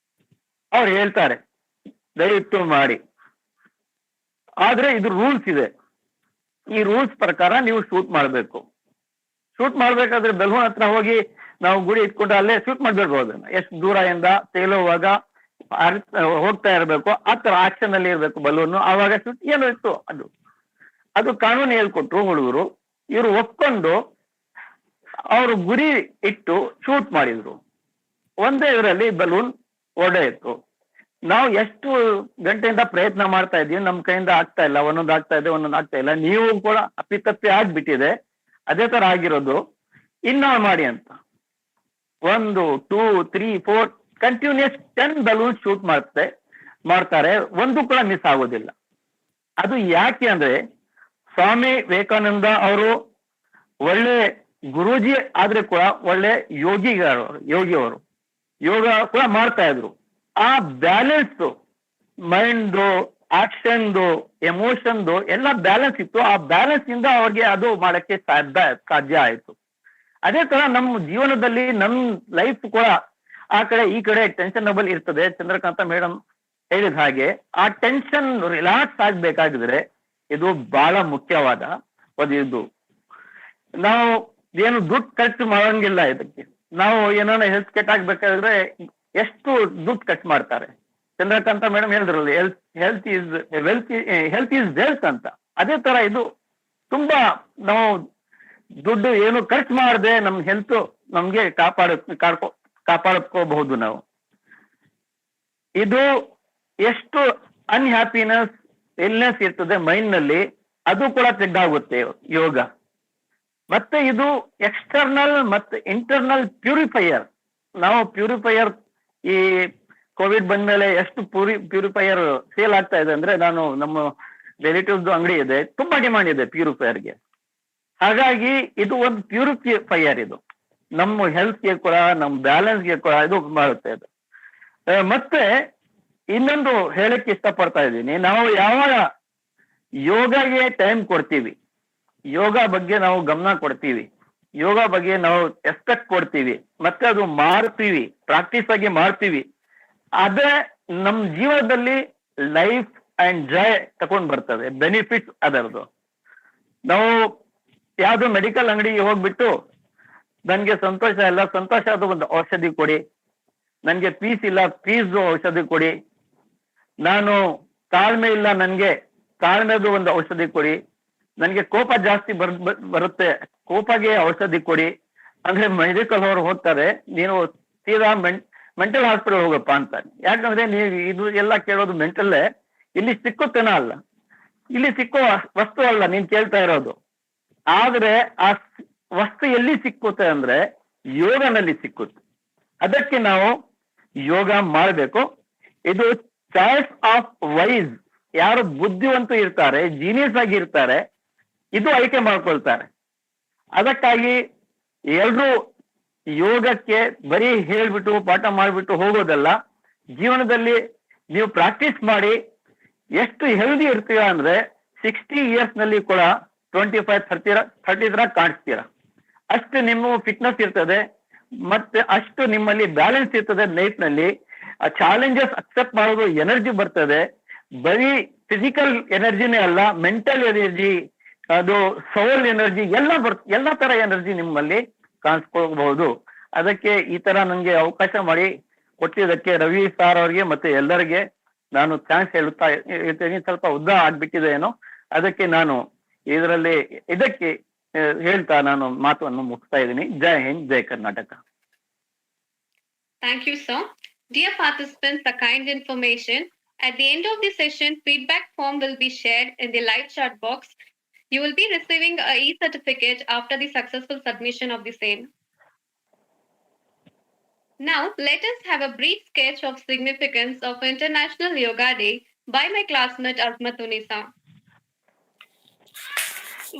ಅವ್ರು ಹೇಳ್ತಾರೆ, ದಯವಿಟ್ಟು ಮಾಡಿ, ಆದ್ರೆ ಇದು ರೂಲ್ಸ್ ಇದೆ. ಈ ರೂಲ್ಸ್ ಪ್ರಕಾರ ನೀವು ಶೂಟ್ ಮಾಡ್ಬೇಕು. ಶೂಟ್ ಮಾಡ್ಬೇಕಾದ್ರೆ ಬೆಲೂನ್ ಹತ್ರ ಹೋಗಿ ನಾವು ಗುಡಿ ಇಟ್ಕೊಂಡು ಅಲ್ಲೇ ಶೂಟ್ ಮಾಡ್ಬಿಡ್ಬೋದು. ಎಷ್ಟು ದೂರದಿಂದ ತೇಲುವಾಗ ಹೋಗ್ತಾ ಇರ್ಬೇಕು, ಆ ತರ ಆಕ್ಷನ್ ಅಲ್ಲಿ ಇರ್ಬೇಕು ಬಲೂನ್, ಆವಾಗ ಶೂಟ್ ಏನು ಇತ್ತು ಅದು ಕಾನೂನು ಹೇಳ್ಕೊಟ್ರು ಹುಡುಗರು. ಇವರು ಒಪ್ಕೊಂಡು ಅವರು ಗುರಿ ಇಟ್ಟು ಶೂಟ್ ಮಾಡಿದ್ರು. ಒಂದೇ ಇದರಲ್ಲಿ ಬಲೂನ್ ಹೊಡೆಯಿತು. ನಾವು ಎಷ್ಟು ಗಂಟೆಯಿಂದ ಪ್ರಯತ್ನ ಮಾಡ್ತಾ ಇದ್ದೀವಿ, ನಮ್ಮ ಕೈಯಿಂದ ಆಗ್ತಾ ಇಲ್ಲ, ಒಂದೊಂದು ಆಗ್ತಾ ಇದೆ, ಒಂದೊಂದು ಆಗ್ತಾ ಇಲ್ಲ. ನೀವು ಕೂಡ ಅಪ್ಪಿತಪ್ಪಿ ಆಗ್ಬಿಟ್ಟಿದೆ, ಅದೇ ತರ ಆಗಿರೋದು. ಇನ್ನ ಮಾಡಿ ಅಂತ 1, 2, 3, 4 ಕಂಟಿನ್ಯೂಸ್ 10 ಬಲೂನ್ ಶೂಟ್ ಮಾಡ್ತಾರೆ, ಒಂದು ಕೂಡ ಮಿಸ್ ಆಗೋದಿಲ್ಲ. ಅದು ಯಾಕೆ ಅಂದ್ರೆ ಸ್ವಾಮಿ ವಿವೇಕಾನಂದ ಅವರು ಒಳ್ಳೆ ಗುರೂಜಿ ಆದ್ರೆ ಕೂಡ ಒಳ್ಳೆ ಯೋಗಿಯವರು ಯೋಗ ಕೂಡ ಮಾಡ್ತಾ ಇದ್ರು. ಆ ಬ್ಯಾಲೆನ್ಸ್ ಮೈಂಡ್, ಆಕ್ಷನ್ದು, ಎಮೋಷನ್ದು ಎಲ್ಲ ಬ್ಯಾಲೆನ್ಸ್ ಇತ್ತು. ಆ ಬ್ಯಾಲೆನ್ಸ್ ಇಂದ ಅವ್ರಿಗೆ ಅದು ಮಾಡಕ್ಕೆ ಸಾಧ್ಯ ಆಯ್ತು. ಅದೇ ತರ ನಮ್ಮ ಜೀವನದಲ್ಲಿ ನಮ್ ಲೈಫ್ ಕೂಡ ಆ ಕಡೆ ಈ ಕಡೆ ಟೆನ್ಷನಬಲ್ ಇರ್ತದೆ. ಚಂದ್ರಕಾಂತ ಮೇಡಮ್ ಹೇಳಿದ ಹಾಗೆ ಆ ಟೆನ್ಷನ್ ರಿಲ್ಯಾಕ್ಸ್ ಆಗ್ಬೇಕಾಗಿದ್ರೆ ಇದು ಬಹಳ ಮುಖ್ಯವಾದ ಇದು. ನಾವು ಏನು ದುಡ್ಡು ಖರ್ಚು ಮಾಡಂಗಿಲ್ಲ ಇದಕ್ಕೆ. ನಾವು ಏನಾನ ಹೆಲ್ತ್ ಕೆಟ್ ಆಗ್ಬೇಕಾದ್ರೆ ಎಷ್ಟು ದುಡ್ಡು ಖರ್ಚು ಮಾಡ್ತಾರೆ. ಚಂದ್ರಕಾಂತ ಮೇಡಮ್ ಹೇಳಿದ್ರಲ್ಲ, ಹೆಲ್ತ್ ಈಸ್ ವೆಲ್ತ್ ಅಂತ. ಅದೇ ತರ ಇದು ತುಂಬಾ ನಾವು ದುಡ್ಡು ಏನು ಖರ್ಚು ಮಾಡದೆ ನಮ್ ಹೆಲ್ತ್ ನಮ್ಗೆ ಕಾಪಾಡ್ಕೋಬಹುದು ನಾವು. ಇದು ಎಷ್ಟು ಅನ್ಹ್ಯಾಪಿನೆಸ್, ಇಲ್ನೆಸ್ ಇರ್ತದೆ ಮೈಂಡ್ ನಲ್ಲಿ, ಅದು ಕೂಡ ತೆಗ್ದಾಗುತ್ತೆ ಯೋಗ. ಮತ್ತೆ ಇದು ಎಕ್ಸ್ಟರ್ನಲ್ ಮತ್ತೆ ಇಂಟರ್ನಲ್ ಪ್ಯೂರಿಫೈಯರ್. ನಾವು ಪ್ಯೂರಿಫೈಯರ್ ಈ ಕೋವಿಡ್ ಬಂದ್ಮೇಲೆ ಎಷ್ಟು ಪ್ಯೂರಿಫೈಯರ್ ಸೇಲ್ ಆಗ್ತಾ ಇದೆ ಅಂದ್ರೆ, ನಾನು ನಮ್ಮ ರಿಲೇಟಿವ್ಸ್ ಅಂಗಡಿ ಇದೆ, ತುಂಬಾ ಡಿಮಾಂಡ್ ಇದೆ ಪ್ಯೂರಿಫೈಯರ್ಗೆ. ಹಾಗಾಗಿ ಇದು ಒಂದು ಪ್ಯೂರಿಫೈಯರ್. ಇದು ನಮ್ಮ ಹೆಲ್ತ್ಗೆ ಕೂಡ, ನಮ್ಮ ಬ್ಯಾಲೆನ್ಸ್ಗೆ ಕೂಡ ಇದು ಮಾಡುತ್ತೆ ಇದು. ಮತ್ತೆ ಇನ್ನೊಂದು ಹೇಳಕ್ಕೆ ಇಷ್ಟಪಡ್ತಾ ಇದ್ದೀನಿ, ನಾವು ಯಾವಾಗ ಯೋಗಗೆ ಟೈಮ್ ಕೊಡ್ತೀವಿ, ಯೋಗ ಬಗ್ಗೆ ನಾವು ಗಮನ ಕೊಡ್ತೀವಿ, ಯೋಗ ಬಗ್ಗೆ ನಾವು ರೆಸ್ಪೆಕ್ಟ್ ಕೊಡ್ತೀವಿ, ಮತ್ತೆ ಅದು ಮಾಡ್ತೀವಿ, ಪ್ರಾಕ್ಟೀಸ್ ಆಗಿ ಮಾಡ್ತೀವಿ, ಅದೇ ನಮ್ಮ ಜೀವನದಲ್ಲಿ ಲೈಫ್ ಅಂಡ್ ಜಾಯ್ ತಗೊಂಡ್ ಬರ್ತದೆ, ಬೆನಿಫಿಟ್ಸ್ ಅದರದು. ನಾವು ಯಾವ್ದು ಮೆಡಿಕಲ್ ಅಂಗಡಿಗೆ ಹೋಗ್ಬಿಟ್ಟು ನನ್ಗೆ ಸಂತೋಷ ಇಲ್ಲ, ಸಂತೋಷ ಅದು ಒಂದು ಔಷಧಿ ಕೊಡಿ, ನನ್ಗೆ ಪೀಸ್ ಇಲ್ಲ, ಪೀಸ್ ಔಷಧಿ ಕೊಡಿ, ನಾನು ತಾಳ್ಮೆ ಇಲ್ಲ, ನನ್ಗೆ ತಾಳ್ಮೆದು ಒಂದು ಔಷಧಿ ಕೊಡಿ, ನನ್ಗೆ ಕೋಪ ಜಾಸ್ತಿ ಬರುತ್ತೆ, ಕೋಪಗೆ ಔಷಧಿ ಕೊಡಿ ಅಂದ್ರೆ ಮೆಡಿಕಲ್ ಅವರು ಹೋಗ್ತಾರೆ, ನೀನು ಸೀದಾ ಮೆಂಟಲ್ ಹಾಸ್ಪಿಟಲ್ ಹೋಗಪ್ಪ ಅಂತಾನೆ. ಯಾಕಂದ್ರೆ ನೀವು ಇದು ಎಲ್ಲ ಕೇಳೋದು ಮೆಂಟಲ್ಲೇ, ಇಲ್ಲಿ ಸಿಕ್ಕುತ್ತೇನ ಅಲ್ಲ, ಇಲ್ಲಿ ಸಿಕ್ಕೋ ವಸ್ತು ಅಲ್ಲ ನೀನ್ ಕೇಳ್ತಾ ಇರೋದು. ಆದ್ರೆ ಆ ವಸ್ತು ಎಲ್ಲಿ ಸಿಕ್ಕುತ್ತೆ ಅಂದ್ರೆ ಯೋಗನಲ್ಲಿ ಸಿಕ್ಕುತ್ತೆ. ಅದಕ್ಕೆ ನಾವು ಯೋಗ ಮಾಡಬೇಕು. ಇದು ಚಾಯ್ಸ್ ಆಫ್ ವೈಸ್, ಯಾರು ಬುದ್ಧಿವಂತ ಇರ್ತಾರೆ, ಜೀನಿಯಸ್ ಆಗಿ ಇರ್ತಾರೆ, ಇದು ಆಯ್ಕೆ ಮಾಡ್ಕೊಳ್ತಾರೆ. ಅದಕ್ಕಾಗಿ ಎಲ್ರೂ ಯೋಗಕ್ಕೆ ಬರೀ ಹೇಳ್ಬಿಟ್ಟು ಪಾಠ ಮಾಡ್ಬಿಟ್ಟು ಹೋಗೋದಲ್ಲ, ಜೀವನದಲ್ಲಿ ನೀವು ಪ್ರಾಕ್ಟೀಸ್ ಮಾಡಿ ಎಷ್ಟು ಹೆಲ್ದಿ ಇರ್ತೀರಾ ಅಂದ್ರೆ 60 years ನಲ್ಲಿ ಕೂಡ 25-30 ತರ ಕಾಣಿಸ್ತೀರಾ. ಅಷ್ಟು ನಿಮ್ಮ ಫಿಟ್ನೆಸ್ ಇರ್ತದೆ, ಮತ್ತೆ ಅಷ್ಟು ನಿಮ್ಮಲ್ಲಿ ಬ್ಯಾಲೆನ್ಸ್ ಇರ್ತದೆ ಲೈಫ್ ನಲ್ಲಿ. ಆ ಚಾಲೆಂಜಸ್ ಅಕ್ಸೆಪ್ಟ್ ಮಾಡೋದು ಎನರ್ಜಿ ಬರ್ತದೆ. ಬರೀ ಫಿಸಿಕಲ್ ಎನರ್ಜಿನೇ ಅಲ್ಲ, ಮೆಂಟಲ್ ಎನರ್ಜಿ, ಅದು ಸೋಲ್ ಎನರ್ಜಿ ಎಲ್ಲ ತರ ಎನರ್ಜಿ ನಿಮ್ಮಲ್ಲಿ ಕಾಣಿಸ್ಕೋಬಹುದು. ಅದಕ್ಕೆ ಈ ತರ ನನಗೆ ಅವಕಾಶ ಮಾಡಿ ಕೊಟ್ಟಿದ್ದಕ್ಕೆ ರವಿ ಸಾರ್ ಅವರಿಗೆ ಮತ್ತೆ ಎಲ್ಲರಿಗೆ ನಾನು ಥ್ಯಾಂಕ್ಸ್ ಹೇಳುತ್ತಾ ಇರ್ತೇನೆ. ಸ್ವಲ್ಪ ಉದ್ದ ಆಗ್ಬಿಟ್ಟಿದೆ ಏನೋ, ಅದಕ್ಕೆ ನಾನು ಇದಕ್ಕೆ ಹೇಳ್ತಾ ನಾನು ಮಾತನ್ನು ಮುಗಿಸ್ತಾ ಇದ್ದೀನಿ. ಜೈ ಹಿಂದ್, ಜೈ Karnataka. Thank you, sir. Dear participants, a kind information. At the end of the session, feedback form will be shared in the live chat box. You will be receiving a e-certificate after the successful submission of the same. Now, let us have a brief sketch of significance of International Yoga Day by my classmate Azmat Unisa.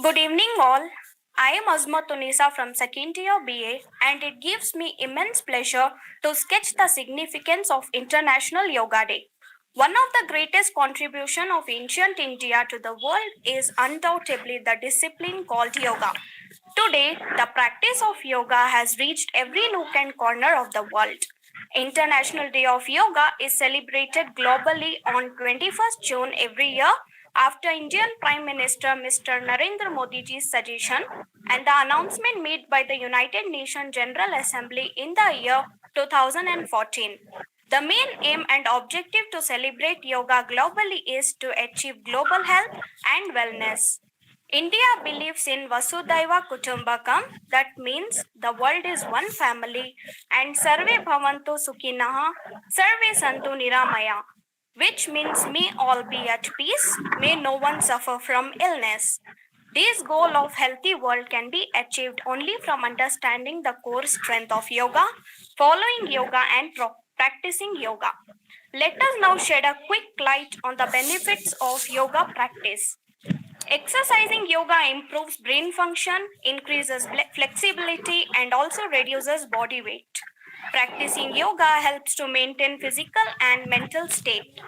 Good evening all. I am Azmat Unisa from second year BA, and it gives me immense pleasure to sketch the significance of International Yoga Day. One of the greatest contribution of ancient India to the world is undoubtedly the discipline called yoga. Today, the practice of yoga has reached every nook and corner of the world. International Day of Yoga is celebrated globally on 21st June every year after Indian Prime Minister Mr. Narendra Modi's suggestion and the announcement made by the United Nations General Assembly in the year 2014. The main aim and objective to celebrate yoga globally is to achieve global health and wellness. India believes in Vasudhaiva Kutumbakam, that means the world is one family, and Sarve Bhavantu Sukhinah, Sarve Santu Niramaya, which means may all be at peace, may no one suffer from illness. This goal of healthy world can be achieved only from understanding the core strength of yoga, following yoga and practicing yoga. Let us now shed a quick light on the benefits of yoga practice. Exercising yoga improves brain function, increases flexibility, and also reduces body weight. Practicing yoga helps to maintain physical and mental state.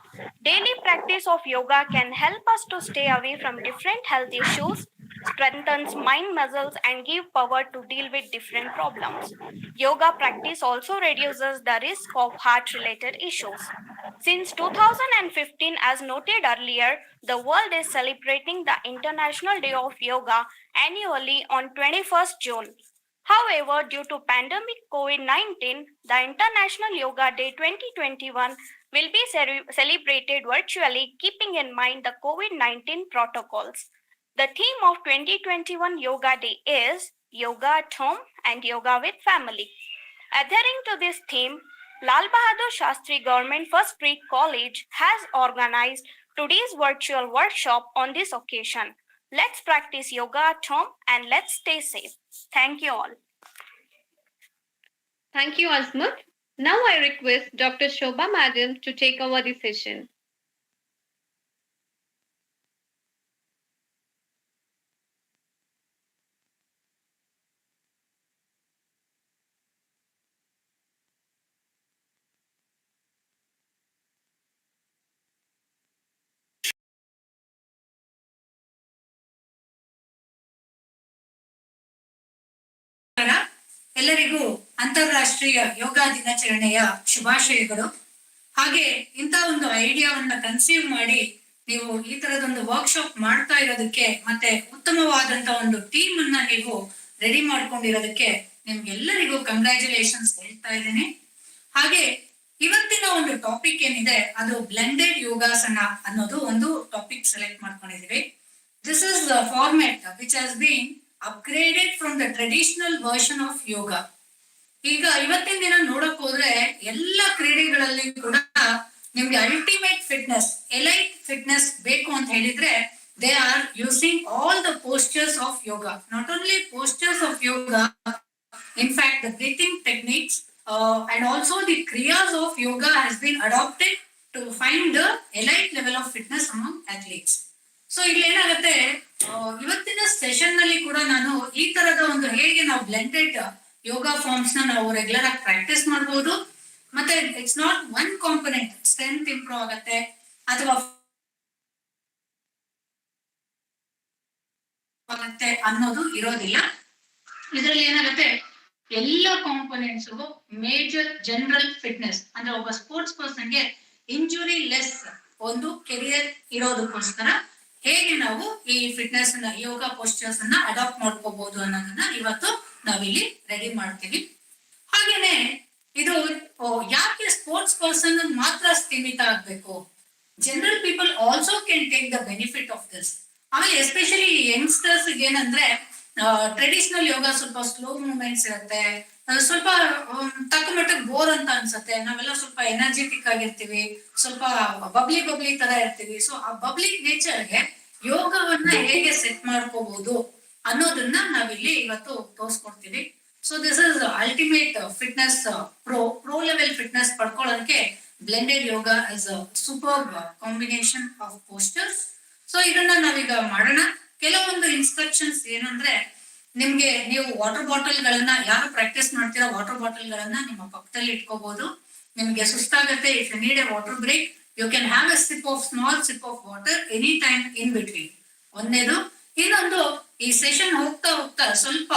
Daily practice of yoga can help us to stay away from different health issues, strengthens mind muscles, and give power to deal with different problems. Yoga practice also reduces the risk of heart-related issues. Since 2015, as noted earlier, the world is celebrating the International Day of Yoga annually on 21st June. However, due to pandemic COVID-19, the International Yoga Day 2021 will be celebrated virtually, keeping in mind the COVID-19 protocols. The theme of 2021 Yoga Day is Yoga at Home and Yoga with Family. Adhering to this theme, Lal Bahadur Shastri Government First Grade College has organized today's virtual workshop on this occasion. Let's practice yoga at home and let's stay safe. Thank you all. Thank you, Azmat. Now I request Dr. Shobha Madam to take over the session. ಎಲ್ಲರಿಗೂ ಅಂತಾರಾಷ್ಟ್ರೀಯ ಯೋಗ ದಿನಾಚರಣೆಯ ಶುಭಾಶಯಗಳು. ಹಾಗೆ ಇಂಥ ಒಂದು ಐಡಿಯಾವನ್ನ conceive ಮಾಡಿ ನೀವು ಈ ತರದೊಂದು ವರ್ಕ್ಶಾಪ್ ಮಾಡ್ತಾ ಇರೋದಕ್ಕೆ ಮತ್ತೆ ಉತ್ತಮವಾದಂತ ಒಂದು ಟೀಮ್ ಅನ್ನ ನೀವು ರೆಡಿ ಮಾಡ್ಕೊಂಡಿರೋದಕ್ಕೆ ನಿಮ್ಗೆಲ್ಲರಿಗೂ ಕಂಗ್ರ್ಯಾಚುಲೇಷನ್ಸ್ ಹೇಳ್ತಾ ಇದ್ದೇನೆ. ಹಾಗೆ ಇವತ್ತಿನ ಒಂದು ಟಾಪಿಕ್ ಏನಿದೆ ಅದು ಬ್ಲೆಂಡೆಡ್ ಯೋಗಾಸನ ಅನ್ನೋದು ಒಂದು ಟಾಪಿಕ್ ಸೆಲೆಕ್ಟ್ ಮಾಡ್ಕೊಂಡಿದೀವಿ. This is the format which has been upgraded from the traditional version of yoga. ಈಗ ಇವತ್ತಿನ ದಿನ ನೋಡಕ್ ಹೋದ್ರೆ ಎಲ್ಲ ಕ್ರೀಡೆಗಳಲ್ಲಿ ಕೂಡ ನಿಮ್ಗೆ ಅಲ್ಟಿಮೇಟ್ ಫಿಟ್ನೆಸ್, ಎಲೈಟ್ ಫಿಟ್ನೆಸ್ ಬೇಕು ಅಂತ ಹೇಳಿದ್ರೆ they are using all the postures of yoga. Not only postures of yoga, in fact the breathing techniques and also the kriyas of yoga has been adopted to find the elite level of fitness among athletes. So ಇಲ್ಲಿ ಏನಾಗುತ್ತೆ, ಇವತ್ತಿನ session ನಲ್ಲಿ ಕೂಡ ನಾನು ಈ ತರದ ಒಂದು ಹೇಗೆ ನಾವು ಬ್ಲೆಂಡೆಡ್ ಯೋಗ ಫಾರ್ಮ್ಸ್ ನ ನಾವು ರೆಗ್ಯುಲರ್ ಆಗಿ ಪ್ರಾಕ್ಟೀಸ್ ಮಾಡಬಹುದು, ಮತ್ತೆ it's not one component strength improve ಆಗುತ್ತೆ ಅಥವಾ ಅನ್ನೋದು ಇರೋದಿಲ್ಲ. ಇದರಲ್ಲಿ ಏನಾಗುತ್ತೆ, ಎಲ್ಲ ಕಾಂಪೊನೆಂಟ್ಸ್ ಮೇಜರ್ ಜನರಲ್ ಫಿಟ್ನೆಸ್ ಅಂದ್ರೆ ಒಬ್ಬ ಸ್ಪೋರ್ಟ್ಸ್ ಪರ್ಸನ್ಗೆ ಇಂಜುರಿ ಲೆಸ್ ಒಂದು ಕೆರಿಯರ್ ಇರೋದಕ್ಕೋಸ್ಕರ ಹೇಗೆ ನಾವು ಈ ಫಿಟ್ನೆಸ್ ಯೋಗ ಪೋಸ್ಟರ್ಸ್ ಅನ್ನ ಅಡಾಪ್ಟ್ ಮಾಡ್ಕೋಬಹುದು ಅನ್ನೋದನ್ನ ಇವತ್ತು ನಾವಿಲ್ಲಿ ರೆಡಿ ಮಾಡ್ತೀವಿ. ಹಾಗೇನೆ ಇದು ಯಾಕೆ ಸ್ಪೋರ್ಟ್ಸ್ ಪರ್ಸನ್ ಮಾತ್ರ ಸೀಮಿತ ಆಗ್ಬೇಕು, general people also can take the benefit of this. ಆಮೇಲೆ ಎಸ್ಪೆಷಲಿ ಯಂಗ್ಸ್ಟರ್ಸ್ ಏನಂದ್ರೆ ಟ್ರೆಡಿಷನಲ್ ಯೋಗ ಸ್ವಲ್ಪ ಸ್ಲೋ ಮೂವ್ಮೆಂಟ್ಸ್ ಇರುತ್ತೆ, ಸ್ವಲ್ಪ ತಕ್ಕ ಮಟ್ಟಕ್ಕೆ ಬೋರ್ ಅಂತ ಅನ್ಸುತ್ತೆ. ನಾವೆಲ್ಲ ಸ್ವಲ್ಪ ಎನರ್ಜೆಟಿಕ್ ಆಗಿರ್ತೀವಿ, ಸ್ವಲ್ಪ ಬಬ್ಲಿ ತರ ಇರ್ತೀವಿ. ಸೊ ಆ ಬಬ್ಲಿ ನೇಚರ್ಗೆ ಯೋಗವನ್ನ ಹೇಗೆ ಸೆಟ್ ಮಾಡ್ಕೋಬಹುದು ಅನ್ನೋದನ್ನ ನಾವಿಲ್ಲಿ ಇವತ್ತು ತೋರಿಸ್ಕೊಡ್ತೀವಿ. So this is ultimate fitness pro level fitness ಪಡ್ಕೊಳ್ಳೋದಕ್ಕೆ blended yoga is a super combination of postures. So ಇದನ್ನ ನಾವೀಗ ಮಾಡೋಣ. ಕೆಲವೊಂದು ಇನ್ಸ್ಟ್ರಕ್ಷನ್ಸ್ ಏನಂದ್ರೆ, ನಿಮ್ಗೆ ನೀವು ವಾಟರ್ ಬಾಟಲ್ ಗಳನ್ನ ಯಾರು ಪ್ರಾಕ್ಟೀಸ್ ಮಾಡ್ತೀರಾ ವಾಟರ್ ಬಾಟಲ್ ಗಳನ್ನ ನಿಮ್ಮ ಪಕ್ಕದಲ್ಲಿ ಇಟ್ಕೋಬಹುದು. ನಿಮ್ಗೆ ಸುಸ್ತಾಗತ್ತೆ, if you need a water break you can have a small sip of water any time in between. ಒಂದೇದು. ಇನ್ನೊಂದು, ಈ ಸೆಷನ್ ಹೋಗ್ತಾ ಹೋಗ್ತಾ ಸ್ವಲ್ಪ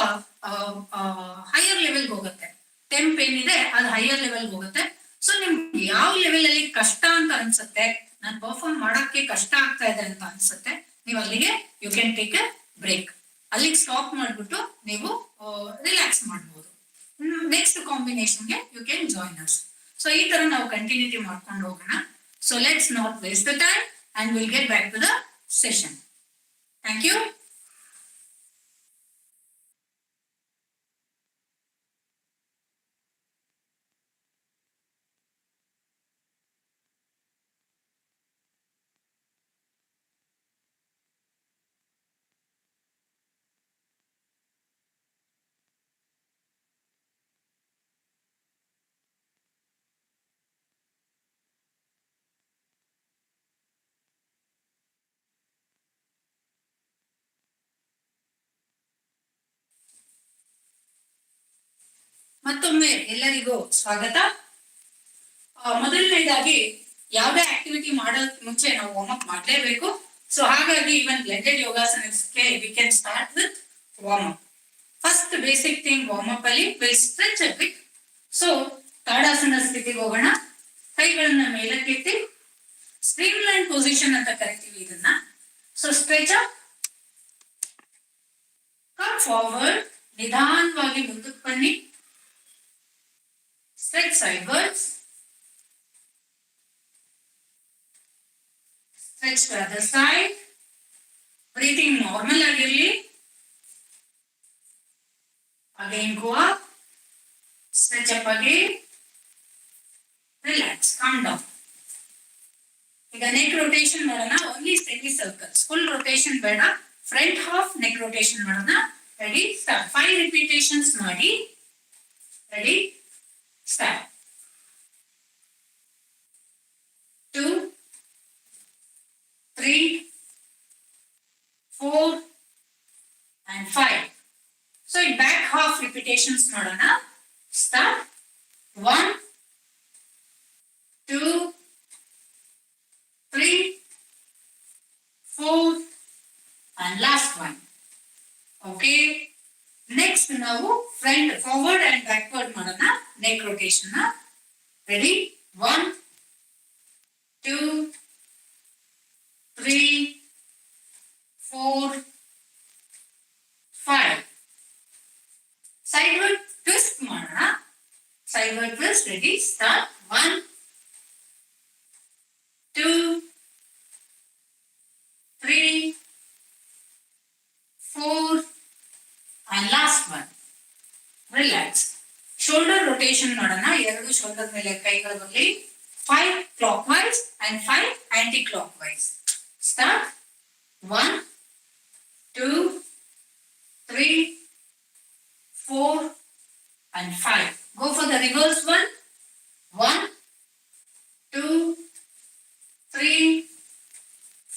ಹೈಯರ್ ಲೆವೆಲ್ಗೆ ಹೋಗುತ್ತೆ. ಟೆಂಪ್ ಏನಿದೆ ಅದು ಹೈಯರ್ ಲೆವೆಲ್ಗೆ ಹೋಗುತ್ತೆ. ಸೊ ನಿಮ್ಗೆ ಯಾವ ಲೆವೆಲ್ ಅಲ್ಲಿ ಕಷ್ಟ ಅಂತ ಅನ್ಸುತ್ತೆ, ನಾನು ಪರ್ಫಾರ್ಮ್ ಮಾಡಕ್ಕೆ ಕಷ್ಟ ಆಗ್ತಾ ಇದೆ ಅಂತ ಅನ್ಸುತ್ತೆ, ನೀವು ಅಲ್ಲಿಗೆ you can take a break. ಅಲ್ಲಿಗೆ ಸ್ಟಾಪ್ ಮಾಡ್ಬಿಟ್ಟು ನೀವು ರಿಲ್ಯಾಕ್ಸ್ ಮಾಡ್ಬೋದು. ನೆಕ್ಸ್ಟ್ ಕಾಂಬಿನೇಷನ್ಗೆ you can join us. So ಈ ತರ ನಾವು ಕಂಟಿನ್ಯೂಟಿ ಮಾಡ್ಕೊಂಡು ಹೋಗೋಣ. So let's not waste the time and will get back to the session. Thank you. ಮತ್ತೊಮ್ಮೆ ಎಲ್ಲರಿಗೂ ಸ್ವಾಗತ. ಮೊದಲನೇದಾಗಿ ಯಾವುದೇ ಆಕ್ಟಿವಿಟಿ ಮಾಡೋಕ್ ಮುಂಚೆ ನಾವು ವಾರ್ಮ್ ಅಪ್ ಮಾಡಲೇಬೇಕು. ಸೊ ಹಾಗಾಗಿ ಇವನ್ ಬ್ಲೆಂಡೆಡ್ ಯೋಗಾಸನಕ್ಕೆ we can start with warm up. First basic thing warm up ಅಲ್ಲಿ will stretch a bit. So Tadasana ಸ್ಥಿತಿಗೆ ಹೋಗೋಣ. ಕೈಗಳನ್ನ ಮೇಲಕ್ಕೆತ್ತಿ, ಸ್ಟ್ರೀಮ್ ಲೈನ್ ಪೊಸಿಷನ್ ಅಂತ ಕರಿತೀವಿ ಇದನ್ನ. So stretch up, come forward, ನಿಧಾನವಾಗಿ ಮುಂದಕ್ಕೆ ಬನ್ನಿ. Stretch sidewards, stretch to other side. Breathing normal agirli. Again go up, stretch up again, relax, calm down. ಈಗ neck rotation ಮಾಡೋಣ. Only semi-circles, full rotation ಬೇಡ. Front half neck rotation ಮಾಡೋಣ. Ready, start. 5 repetitions ಮಾಡಿ. Ready, start. 2, 3, 4 and 5. So in back half repetitions ಮಾಡೋಣ. Start. 1, 2, 3, 4 and last one. Okay. Next ನಾವು front forward and backward ಮಾಡೋಣ. Neck rotation. Ready? 1, 2, 3, 4, 5. Sideward twist ಮಾಡೋಣ. Sideward twist. Ready? Start. 1, 2, 3, 4 and last one. Relax. Shoulder rotation ಮಾಡೋಣ. ಎರಡು shoulder ಮೇಲೆ ಕೈಗಳು ಬರಲಿ. 5 clockwise and 5 anti-clockwise. Start. 1, 2, 3, 4 and 5. Go for the reverse one. 1, 2, 3,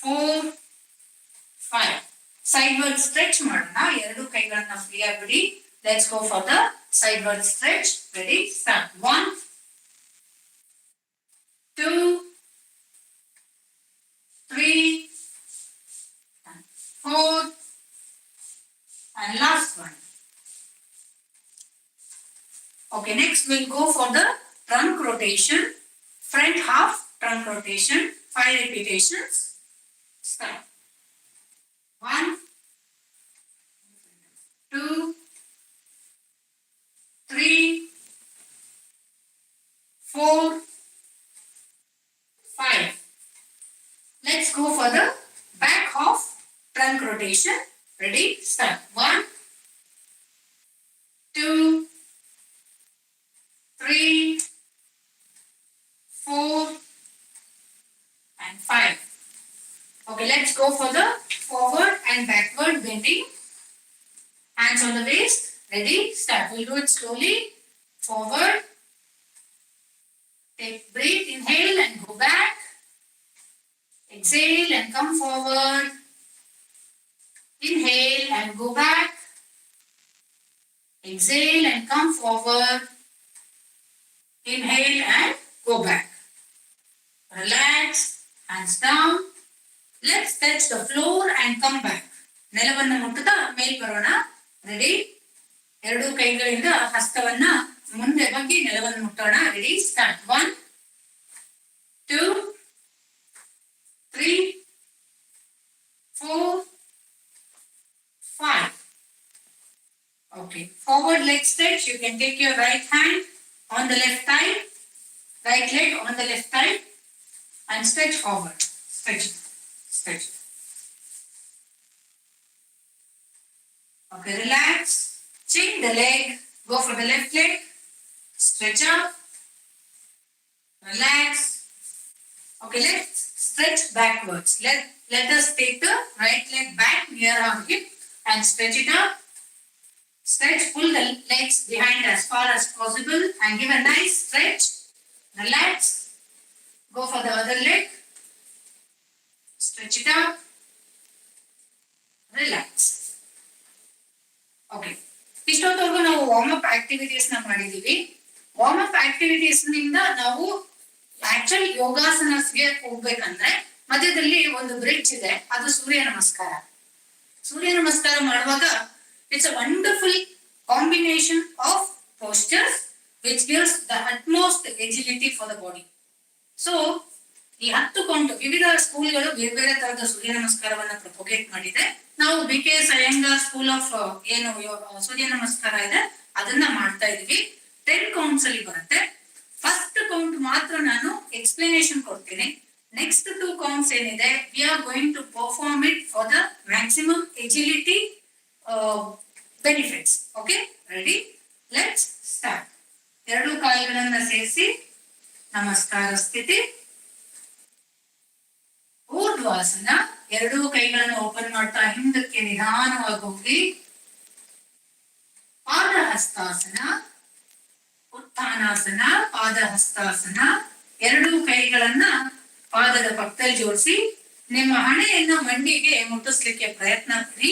4, 5. Sideward stretch ಮಾಡೋಣ. ಎರಡು ಕೈಗಳನ್ನ ಫ್ರೀ ಆಗಿ ಬಿಡಿ. Let's go for the sideward stretch. Ready? Start. 1, 2, 3, 4 and last one. Okay, next we'll go for the trunk rotation. Front half trunk rotation. 5 repetitions. Start. 1, 2, 3, 4, 5. Let's go for the back half trunk rotation. Ready? Start. 1, 2, 3, 4 and 5. Okay, let's go for the forward and backward bending. Hands on the waist. Ready? Start. We'll do it slowly. Forward. Take breath. Inhale and go back. Exhale and come forward. Inhale and go back. Exhale and come forward. Inhale and go back. Relax. Hands down. Let's touch the floor and come back. ನೆಲವನ್ನು ಮುಟ್ಟುತ್ತಾ ಮೇಲ್ ಬರೋಣ. Ready? ಎರಡು ಕೈಗಳಿಂದ ಹಸ್ತವನ್ನ ಮುಂದೆ ಬಗ್ಗಿ ನೆಲವನ್ನು ಮುಟ್ಟೋಣ. Ready? Start. 1 2 3 4 5. Okay. Forward leg stretch. You can take your right hand on the left thigh, right leg on the left thigh, and stretch forward. Stretch. Stretch. Okay, relax. Change the leg. Go for the left leg. Stretch up. Relax. Okay, let's stretch backwards. Let us take the right leg back near our hip and stretch it up. Stretch, pull the legs behind as far as possible and give a nice stretch. Relax. Go for the other leg. Stretch it up. Relax. Okay. ಇಷ್ಟೊತ್ತವರೆಗೂ ನಾವು warm up activities ನ ಮಾಡಿದೀವಿ. Warm up activities ನಿಂದ ನಾವು actual ಯೋಗಾಸನಸ್ಗೆ ಹೋಗ್ಬೇಕಂದ್ರೆ ಮಧ್ಯದಲ್ಲಿ ಒಂದು bridge ಇದೆ, ಅದು ಸೂರ್ಯ ನಮಸ್ಕಾರ. ಸೂರ್ಯ ನಮಸ್ಕಾರ ಮಾಡುವಾಗ it's a wonderful combination of postures which gives the utmost agility for the body. So ಈ 10 ಕೌಂಟ್ ವಿವಿಧ ಸ್ಕೂಲ್ಗಳು ಬೇರೆ ಬೇರೆ ತರದ ಸೂರ್ಯ ನಮಸ್ಕಾರವನ್ನ ಪ್ರೊಪೋಗೇಟ್ ಮಾಡಿದೆ. ನಾವು BKS ಅಯ್ಯಂಗಾರ್ ಸ್ಕೂಲ್ ಆಫ್ ಏನು ಸೂರ್ಯ ನಮಸ್ಕಾರ ಇದೆ ಅದನ್ನ ಮಾಡ್ತಾ ಇದೀವಿ. 10 ಕೌಂಟ್ಸ್ ಅಲ್ಲಿ ಬರುತ್ತೆ. ಫಸ್ಟ್ ಕೌಂಟ್ ಮಾತ್ರ ನಾನು ಎಕ್ಸ್ಪ್ಲನೇಷನ್ ಕೊಡ್ತೀನಿ. ನೆಕ್ಸ್ಟ್ 2 ಕೌಂಟ್ಸ್ ಏನಿದೆ we are going to perform it for the maximum agility benefits. Okay, ready? Let's start. ಎರಡು ಕಾಲುಗಳನ್ನ ಸೇರಿಸಿ ನಮಸ್ಕಾರ ಸ್ಥಿತಿ. ಊರ್ಧ್ವಾಸನ. ಎರಡೂ ಕೈಗಳನ್ನು ಓಪನ್ ಮಾಡ್ತಾ ಹಿಂದಕ್ಕೆ ನಿಧಾನವಾಗಿ ಹೋಗಿ. ಪಾದಹಸ್ತಾಸನ. ಉತ್ಥಾನಾಸನ, ಪಾದಹಸ್ತಾಸನ. ಎರಡೂ ಕೈಗಳನ್ನ ಪಾದದ ಪಕ್ಕದಲ್ಲಿ ಜೋಡಿಸಿ ನಿಮ್ಮ ಹಣೆಯನ್ನ ಮಂಡಿಗೆ ಮುಟ್ಟಿಸ್ಲಿಕ್ಕೆ ಪ್ರಯತ್ನ ಪಡಿ.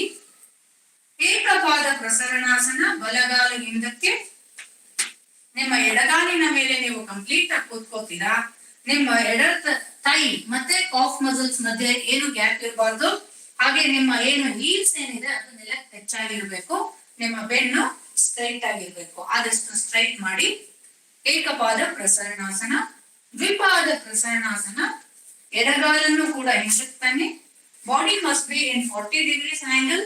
ಏಕಪಾದ ಪ್ರಸರಣಾಸನ. ಬಲಗಾಲು ಹಿಂದಕ್ಕೆ, ನಿಮ್ಮ ಎಡಗಾಲಿನ ಮೇಲೆ ನೀವು ಕಂಪ್ಲೀಟ್ ಆಗಿ ಕೂತ್ಕೋತೀರಾ. ನಿಮ್ಮ ಎಡ ಥೈ ಮತ್ತೆ ಕಾಫ್ ಮಸಲ್ಸ್ ಮಧ್ಯೆ ಏನು ಗ್ಯಾಪ್ ಇರಬಾರ್ದು. ಹಾಗೆ ನಿಮ್ಮ ಏನು ಹೀಲ್ಸ್ ಏನಿದೆ ಅದು ನೆಲಕ್ಕೆ ಟಚ್ ಆಗಿರ್ಬೇಕು. ನಿಮ್ಮ ಬೆನ್ನು ಸ್ಟ್ರೈಟ್ ಆಗಿರ್ಬೇಕು. ಆದಷ್ಟು ಸ್ಟ್ರೈಟ್ ಮಾಡಿ. ಏಕಪಾದ ಪ್ರಸರಣಾಸನ. ದ್ವಿಪಾದ ಪ್ರಸರಣಾಸನ. ಎಡಗಾಲನ್ನು ಕೂಡ ಹಿಂದಕ್ಕೆ ತನ್ನಿ. Body must be in 40 degrees angle.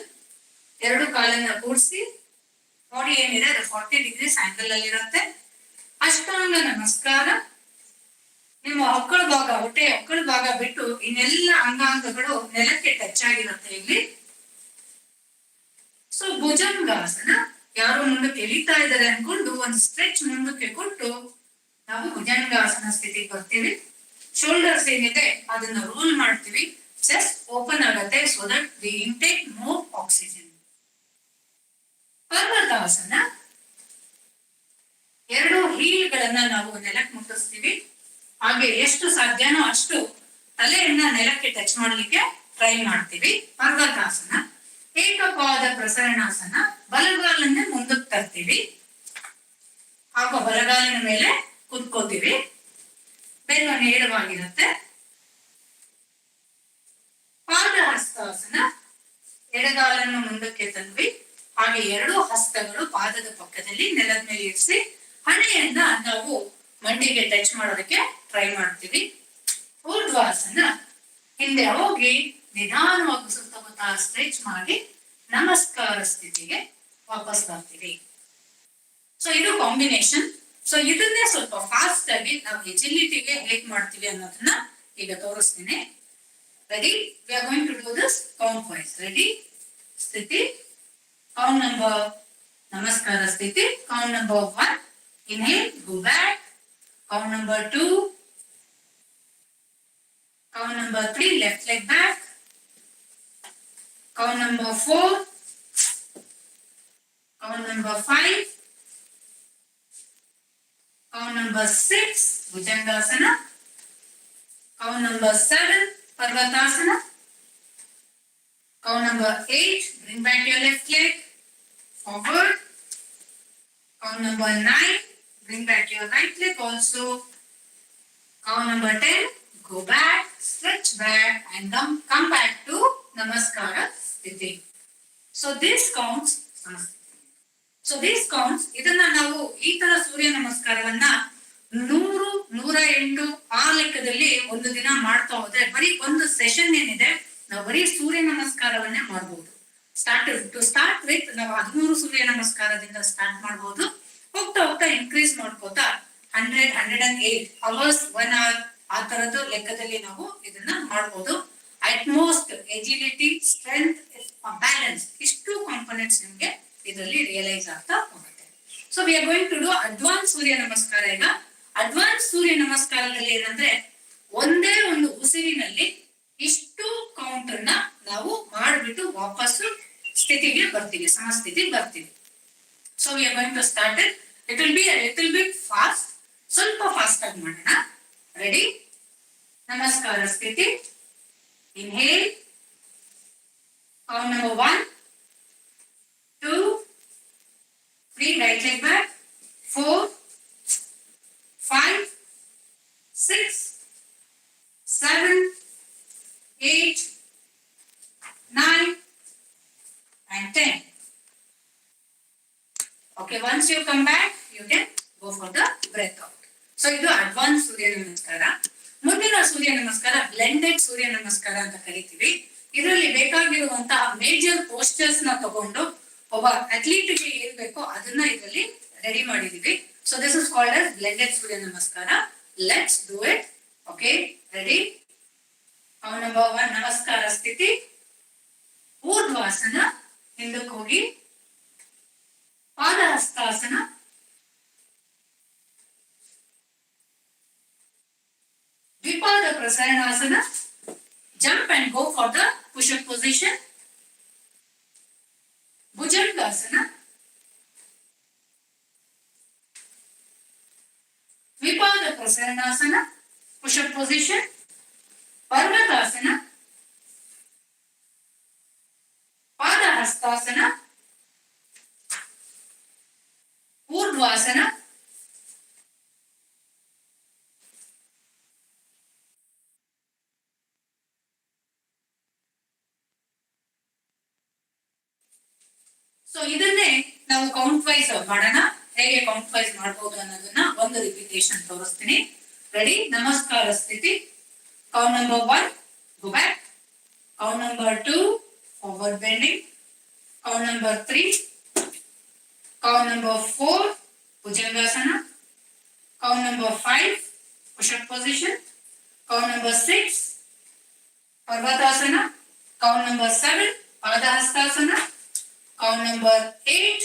ಎರಡು ಕಾಲನ್ನ ಕೂಡಿಸಿ ಬಾಡಿ ಏನಿದೆ ಅದು 40 ಡಿಗ್ರೀಸ್ ಆಂಗಲ್ ಅಲ್ಲಿ ಇರುತ್ತೆ. ಅಷ್ಟಾಂಗ ನಮಸ್ಕಾರ. ನಿಮ್ಮ ಹೊಕ್ಕಳ ಭಾಗ, ಹೊಟ್ಟೆ ಹೊಕ್ಕಳ ಭಾಗ ಬಿಟ್ಟು ಇನ್ನೆಲ್ಲ ಅಂಗಾಂಗಗಳು ನೆಲಕ್ಕೆ ಟಚ್ ಆಗಿರುತ್ತೆ ಇಲ್ಲಿ. ಸೊ ಭುಜಂಗಾಸನ. ಯಾರು ಮುಂದಕ್ಕೆ ಎಳಿತಾ ಇದ್ದಾರೆ ಅನ್ಕೊಂಡು ಒಂದು ಸ್ಟ್ರೆಚ್ ಮುಂದಕ್ಕೆ ಕೊಟ್ಟು ನಾವು ಭುಜಂಗಾಸನ ಸ್ಥಿತಿಗೆ ಬರ್ತೀವಿ. ಶೋಲ್ಡರ್ಸ್ ಏನಿದೆ ಅದನ್ನ ರೋಲ್ ಮಾಡ್ತೀವಿ. ಚೆಸ್ಟ್ ಓಪನ್ ಆಗುತ್ತೆ so that we intake more oxygen. Parvatasana. ಎರಡು ಹೀಲ್ಗಳನ್ನ ನಾವು ನೆಲಕ್ಕೆ ಮುಟ್ಟಿಸ್ತೀವಿ. ಹಾಗೆ ಎಷ್ಟು ಸಾಧ್ಯನೋ ಅಷ್ಟು ತಲೆಯನ್ನ ನೆಲಕ್ಕೆ ಟಚ್ ಮಾಡ್ಲಿಕ್ಕೆ ಟ್ರೈ ಮಾಡ್ತೀವಿ. ಪರ್ವತಾಸನ. ಏಕಪಾದ ಪ್ರಸರಣಾಸನ. ಬಲಗಾಲನ್ನೇ ಮುಂದಕ್ಕೆ ತರ್ತೀವಿ. ಹಾಗೂ ಬಲಗಾಲಿನ ಮೇಲೆ ಕುತ್ಕೋತೀವಿ. ಬೆನ್ನು ನೇರವಾಗಿರುತ್ತೆ. ಪಾದಹಸ್ತಾಸನ. ಎಡಗಾಲನ್ನು ಮುಂದಕ್ಕೆ ತಂದ್ವಿ. ಹಾಗೆ ಎರಡು ಹಸ್ತಗಳು ಪಾದದ ಪಕ್ಕದಲ್ಲಿ ನೆಲದ ಮೇಲೆ ಇರಿಸಿ ಹಣೆಯನ್ನ ನಾವು ಮಂಡಿಗೆ ಟಚ್ ಮಾಡೋದಕ್ಕೆ ಟ್ರೈ ಮಾಡ್ತೀವಿ. ಊರ್ಧ್ವಾಸನ. ಹಿಂದೆ ಹೋಗಿ ನಿಧಾನವಾಗಿ ಸುತ್ತಮುತ್ತ ಸ್ಟ್ರೆಚ್ ಮಾಡಿ ನಮಸ್ಕಾರ ಸ್ಥಿತಿಗೆ ವಾಪಸ್ ಬರ್ತೀವಿ. ಸೊ ಇದು ಕಾಂಬಿನೇಷನ್. ಸೊ ಇದನ್ನೇ ಸ್ವಲ್ಪ ಫಾಸ್ಟ್ ಆಗಿ ನಾವು ಎಜಿಲಿಟಿಗೆ ಹೇಗ್ ಮಾಡ್ತೀವಿ ಅನ್ನೋದನ್ನ ಈಗ ತೋರಿಸ್ತೀನಿ. Ready? We are going to do this count wise. Ready? ಸ್ಥಿತಿ. ಕೌಂಟ್ ನಂಬರ್ ನಮಸ್ಕಾರ ಸ್ಥಿತಿ. Count number 1. Inhale, go back. Count number 2. Count number 3, left leg back. Count number 4. Count number 5. Count number 6, Bhujangasana. Count number 7, Parvatasana. Count number 8, bring back your left leg forward. Count number 9, bring back your right leg also. Count number 10, go back, stretch back and come back to Namaskara Sthiti. So this counts. So this counts. ಇದನ್ನ ನಾವು ಈ ತರ ಸೂರ್ಯ ನಮಸ್ಕಾರವನ್ನ 100, 108 ಆ ಲೆಕ್ಕದಲ್ಲಿ ಒಂದು ದಿನ ಮಾಡ್ತಾ ಹೋದ್ರೆ ಬರೀ ಒಂದು ಸೆಷನ್ ಏನಿದೆ ನಾವು ಬರೀ ಸೂರ್ಯ ನಮಸ್ಕಾರವನ್ನೇ ಮಾಡ್ಬೋದು. ಸ್ಟಾರ್ಟ್ ವಿತ್ ನಾವು 13 ಸೂರ್ಯ ನಮಸ್ಕಾರದಿಂದ ಸ್ಟಾರ್ಟ್ ಮಾಡ್ಬೋದು. ಹೋಗ್ತಾ ಹೋಗ್ತಾ ಇನ್ಕ್ರೀಸ್ ಮಾಡ್ಕೋತಾ 100, 108 ಅವರ್ಸ್ 1 hour ಆ ತರದ್ದು ಲೆಕ್ಕದಲ್ಲಿ ನಾವು ಇದನ್ನ ಮಾಡ್ಬೋದು. ಅಟ್ಮೋಸ್ಟ್ ಎಜಿಲಿಟಿ, ಸ್ಟ್ರೆಂತ್, ಬ್ಯಾಲೆನ್ಸ್ ಇಷ್ಟು ಕಾಂಪೊನೆಂಟ್ಸ್ ನಿಮ್ಗೆ ಇದರಲ್ಲಿ ರಿಯಲೈಸ್ ಆಗ್ತಾ ಹೋಗುತ್ತೆ. So we are going to do advance Surya Namaskar. ಈಗ ಅಡ್ವಾನ್ಸ್ ಸೂರ್ಯ ನಮಸ್ಕಾರದಲ್ಲಿ ಏನಂದ್ರೆ ಒಂದೇ ಒಂದು ಉಸಿರಿನಲ್ಲಿ ಇಷ್ಟು ಕೌಂಟ್ ಅನ್ನ ನಾವು ಮಾಡ್ಬಿಟ್ಟು ವಾಪಸ್ಸು ಸ್ಥಿತಿಗೆ ಬರ್ತೀವಿ, ಸಮಸ್ಥಿತಿಗೆ ಬರ್ತೀವಿ. So we are going to start it. It will be a little bit fast. ಸ್ವಲ್ಪ ಫಾಸ್ಟ್ ಆಗಿ ಮಾಡೋಣ. ರೆಡಿ? ನಮಸ್ಕಾರ ಸ್ಥಿತಿ. Inhale. Count number 1, 2, 3, right leg back, 4, 5, 6, 7, 8, 9, and 10. Okay, once you come back, you can go for the breath out. So ಇದು advance Surya ನಮಸ್ಕಾರ. ಮುಂದಿನ ಸೂರ್ಯ ನಮಸ್ಕಾರ blended Surya ನಮಸ್ಕಾರ ಅಂತ ಕರಿತೀವಿ. ಇದರಲ್ಲಿ ಬೇಕಾಗಿರುವಂತಹ ಮೇಜರ್ ಪೋಸ್ಟರ್ಸ್ ನ ತಗೊಂಡು ಒಬ್ಬ ಅಥ್ಲೀಟ್ ಗೆ ಏನ್ ಬೇಕೋ ಅದನ್ನ ಇದರಲ್ಲಿ ರೆಡಿ ಮಾಡಿದೀವಿ. So this is called as blended Surya Namaskar. Let's do it. Okay, ready? Count number 1, ನಮಸ್ಕಾರ ಸ್ಥಿತಿ. ಊರ್ಧ್ವಾಸನ, ಹಿಂದಕ್ಕೆ ಹೋಗಿ. Padahastasana, Dvipada Prasaranasana. Jump and go for the push-up position. Bhujangasana. Vipada Prasaranasana, push-up position. Parvatasana. Padahastasana. Urdhvasana. So ಇದನ್ನೇ ನಾವು ಕೌಂಟ್ ವೈಸ್ ಮಾಡೋಣ. ಹೇಗೆ count wise ಮಾಡಬಹುದು ಅನ್ನೋದನ್ನ ಒಂದು ರಿಪಿಟೇಷನ್ ತೋರಿಸ್ತೀನಿ. ರೆಡಿ? ನಮಸ್ಕಾರ ಸ್ಥಿತಿ. Count number 1, go back. Count number 2, forward bending. Count number 3. Count number 4, Bhujangasana. Count number 5, push up position. Count number 6, Parvatasana. Count number 7, Padahastasana. Count number 8,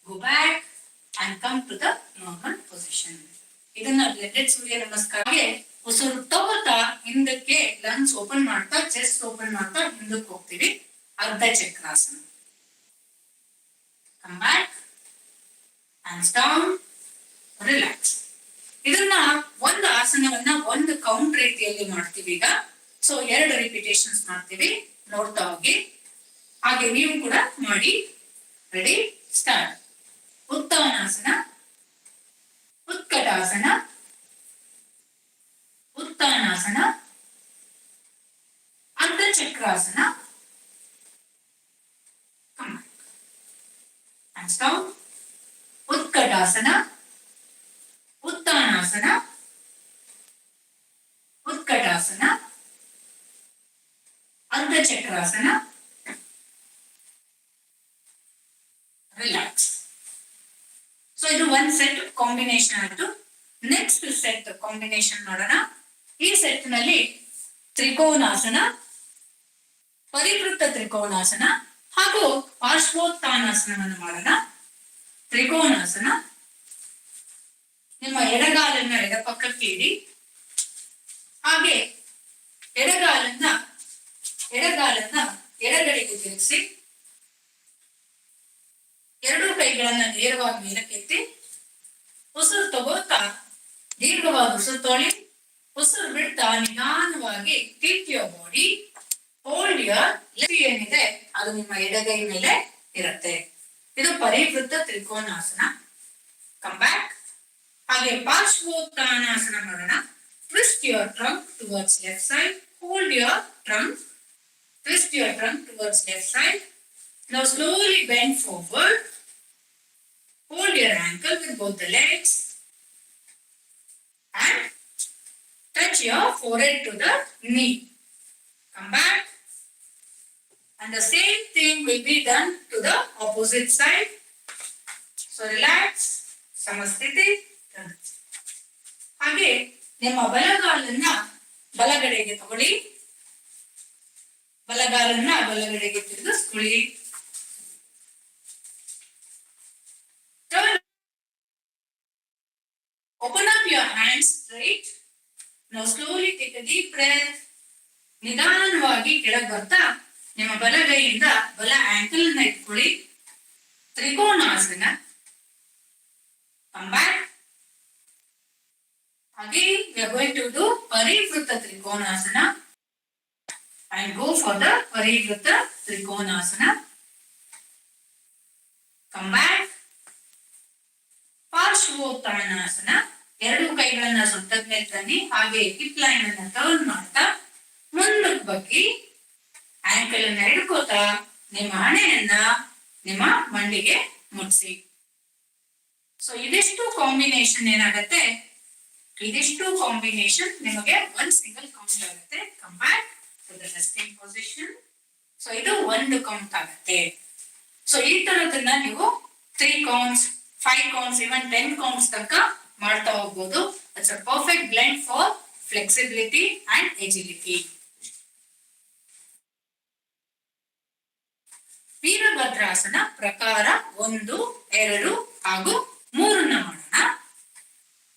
go back and come to the normal position. ಇದನ್ನ blended ಸೂರ್ಯ ನಮಸ್ಕಾರಕ್ಕೆ ಉಸಿರು ತಗೋತಾ ಹಿಂದಕ್ಕೆ lungs open ಮಾಡ್ತಾ, chest open ಮಾಡ್ತಾ ಹಿಂದಕ್ಕೆ ಹೋಗ್ತೀವಿ. ಅರ್ಧ chakrasana. Come back, hands down, relax. ಇದನ್ನ ಒಂದು ಆಸನವನ್ನ ಒಂದು ಕೌಂಟ್ ರೀತಿಯಲ್ಲಿ ಮಾಡ್ತೀವಿ ಈಗ. ಸೊ 2 ರಿಪಿಟೇಷನ್ಸ್ ಮಾಡ್ತೀವಿ, ನೋಡ್ತಾ ಹೋಗಿ. ಹಾಗೆ ನೀವು ಕೂಡ ಮಾಡಿ. Ready? Start. Uttanasana, Utkatasana, Uttanasana, Ardhachakrasana. Hands down. Utkatasana, Uttanasana, Utkatasana, Ardhachakrasana. Relax. So ಇದು ಒಂದ್ ಸೆಟ್ ಕಾಂಬಿನೇಷನ್ ಆಯ್ತು. ನೆಕ್ಸ್ಟ್ ಸೆಟ್ ಕಾಂಬಿನೇಷನ್ ಮಾಡೋಣ. ಈ ಸೆಟ್ ನಲ್ಲಿ ತ್ರಿಕೋನಾಸನ, ಪರಿವೃತ್ತ ತ್ರಿಕೋನಾಸನ ಹಾಗೂ ಪಾರ್ಶ್ವೋತ್ಥಾನಾಸನವನ್ನು ಮಾಡೋಣ. ತ್ರಿಕೋನಾಸನ. ನಿಮ್ಮ ಎಡಗಾಲನ್ನ ಎಡಪಕ್ಕಕ್ಕೆ ಇಡಿ. ಹಾಗೆ ಎಡಗಾಲನ್ನ ಎಡಗಡೆಗೆ ತಿರುಗಿಸಿ. 2 ಕೈಗಳನ್ನ ನೇರವಾಗಿ ಮೇಲಕ್ಕೆತ್ತಿ. ಉಸಿರು ತಗೋತಾ ದೀರ್ಘವಾಗಿ ಉಸಿರು ತೊಳಿ. ಉಸಿರು ಬಿಡ್ತಾ ನಿಧಾನವಾಗಿ tip your body. Hold your left. ಏನಿದೆ ಅದು ನಿಮ್ಮ ಎಡಗೈ ಮೇಲೆ ಇರುತ್ತೆ. ಇದು ಪರಿವೃತ್ತ ತ್ರಿಕೋನಾಸನ. Come back. ಹಾಗೆ ಪಾರ್ಶ್ವೋತ್ಥಾನಾಸನ ಮಾಡೋಣ. Twist your trunk towards left side. Hold your trunk. Twist your trunk towards left side. Now slowly bend forward. Hold your ankle with both the legs and touch your forehead to the knee. Come back. And the same thing will be done to the opposite side. So relax. Samasthiti. ಹಾಗೆ ನಿಮ್ಮ ಬಲಗಾಲನ್ನ ಬಲಗಡೆಗೆ ತಗೊಳ್ಳಿ, ಬಲಗಾಲನ್ನ ಬಲಗಡೆಗೆ ತಿರುಗಿಸ್ಕೊಳ್ಳಿ. Open up your hands straight. Now slowly take a deep breath. ನಿಧಾನವಾಗಿ ಕೆಳಗೆ ಬರ್ತಾ ನಿಮ್ಮ ಬಲಗೈಯಿಂದ ಬಲ ankle ಅನ್ನ ಇಟ್ಕೊಳ್ಳಿ. Trikonasana. Come back. Again, we are going to do Parivritta Trikonasana and go for the Parivritta Trikonasana. Come back. Parshvottanasana. ಎರಡು ಕೈಗಳನ್ನ ಸೊಂಟದ ಮೇಲೆ ತನ್ನಿ, ಹಾಗೆ ಹಿಪ್ ಲೈನ್ ಅನ್ನ ಟರ್ನ್ ಮಾಡ್ತಾ ಮುಂದಕ್ಕೆ ಬಗ್ಗಿ ಆಂಕಲ್ ಅನ್ನ ಹಿಡ್ಕೋತಾ ನಿಮ್ಮ ಹಣೆಯನ್ನ ನಿಮ್ಮ ಮಂಡಿಗೆ ಮುಟ್ಸಿ. ಸೊ ಇದಿಷ್ಟು ಕಾಂಬಿನೇಷನ್ ಏನಾಗತ್ತೆ, ಇದಿಷ್ಟು ಕಾಂಬಿನೇಷನ್ ನಿಮಗೆ ಒಂದ್ ಸಿಂಗಲ್ ಕೌಂಟ್ ಆಗುತ್ತೆ. Come back to the resting position. So ಇದು ಒಂದು ಕೌಂಟ್ ಆಗುತ್ತೆ. ಸೊ ಈ ತರದನ್ನ ನೀವು 3 ಕೌಂಟ್ಸ್, 5 ಕೌಂಟ್ಸ್, ಇವನ್ 10 ಕೌಂಟ್ಸ್ ತನಕ ಮಾಡ್ತಾ ಹೋಗ್ಬೋದು. It's a perfect blend for flexibility and agility. Virabhadrasana ಪ್ರಕಾರ 1, 2 ಹಾಗೂ 3 ಮಾಡೋಣ.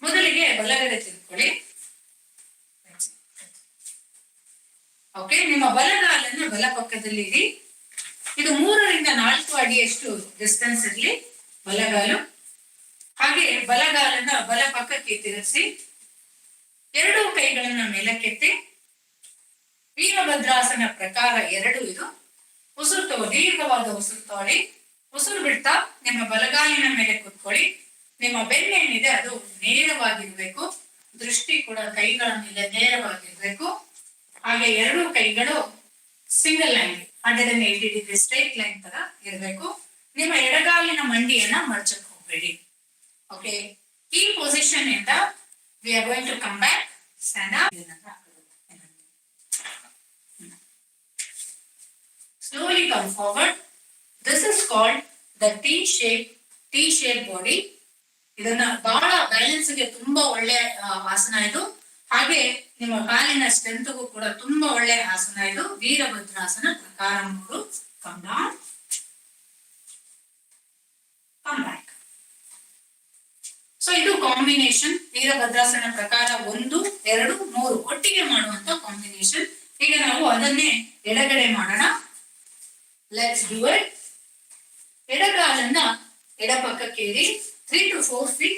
ಮೊದಲಿಗೆ ಬಲಗಡೆ ತಿಳ್ಕೊಳ್ಳಿ. ಓಕೆ, ನಿಮ್ಮ ಬಲಗಾಲನ್ನು ಬಲ ಪಕ್ಕದಲ್ಲಿ ಇಡಿ. ಇದು 3 ರಿಂದ 4 ಅಡಿಯಷ್ಟು ಡಿಸ್ಟೆನ್ಸ್ ಇರಲಿ ಬಲಗಾಲು. ಹಾಗೆ ಬಲಗಾಲನ್ನ ಬಲ ಪಕ್ಕಕ್ಕೆ ತಿರುಗಿಸಿ, 2 ಕೈಗಳನ್ನ ಮೇಲಕ್ಕೆತ್ತಿ. ವೀರಭದ್ರಾಸನ ಪ್ರಕಾರ 2 ಇದು. ಉಸಿರು ತಗೋ, ದೀರ್ಘವಾದ ಉಸಿರು ತಗೊಳ್ಳಿ. ಉಸಿರು ಬಿಡ್ತಾ ನಿಮ್ಮ ಬಲಗಾಲಿನ ಮೇಲೆ ಕುತ್ಕೊಳ್ಳಿ. ನಿಮ್ಮ ಬೆನ್ನೇನಿದೆ ಅದು ನೇರವಾಗಿರ್ಬೇಕು, ದೃಷ್ಟಿ ಕೂಡ ಕೈಗಳ ಮೇಲೆ ನೇರವಾಗಿರ್ಬೇಕು. ಹಾಗೆ 2 ಕೈಗಳು single line 180 degree straight line ತರ ಇರಬೇಕು. ನಿಮ್ಮ ಎಡಗಾಲಿನ ಮಂಡಿಯನ್ನ ಮರ್ಚಕ್ ಹೋಗ್ಬೇಡಿ. ಓಕೆ, ಈ ಪೊಸಿಷನ್ ಇಂದ we are going to come back, stand up. Slowly come forward. This is called the T-shape body. ಇದನ್ನ ಬಹಳ ಬ್ಯಾಲೆನ್ಸ್ ಗೆ ತುಂಬಾ ಒಳ್ಳೆ ಆಸನ ಇದು. ಹಾಗೆ ನಿಮ್ಮ ಕಾಲಿನ ಸ್ಟ್ರೆಂತ್ಗೂ ಕೂಡ ತುಂಬಾ ಒಳ್ಳೆ ಆಸನ ಇದು. ವೀರಭದ್ರಾಸನ ಪ್ರಕಾರ 3. Come down. Come back. So ಇದು ಕಾಂಬಿನೇಷನ್ ವೀರಭದ್ರಾಸನ ಪ್ರಕಾರ 1, 2, 3 ಒಟ್ಟಿಗೆ ಮಾಡುವಂತ ಕಾಂಬಿನೇಷನ್. ಈಗ ನಾವು ಅದನ್ನೇ ಎಡಗಡೆ ಮಾಡೋಣ. Let's do it. ಎಡಗಾಲನ್ನ ಎಡಪಕ್ಕಕ್ಕೆ ಇಡಿ. 3 to 4 feet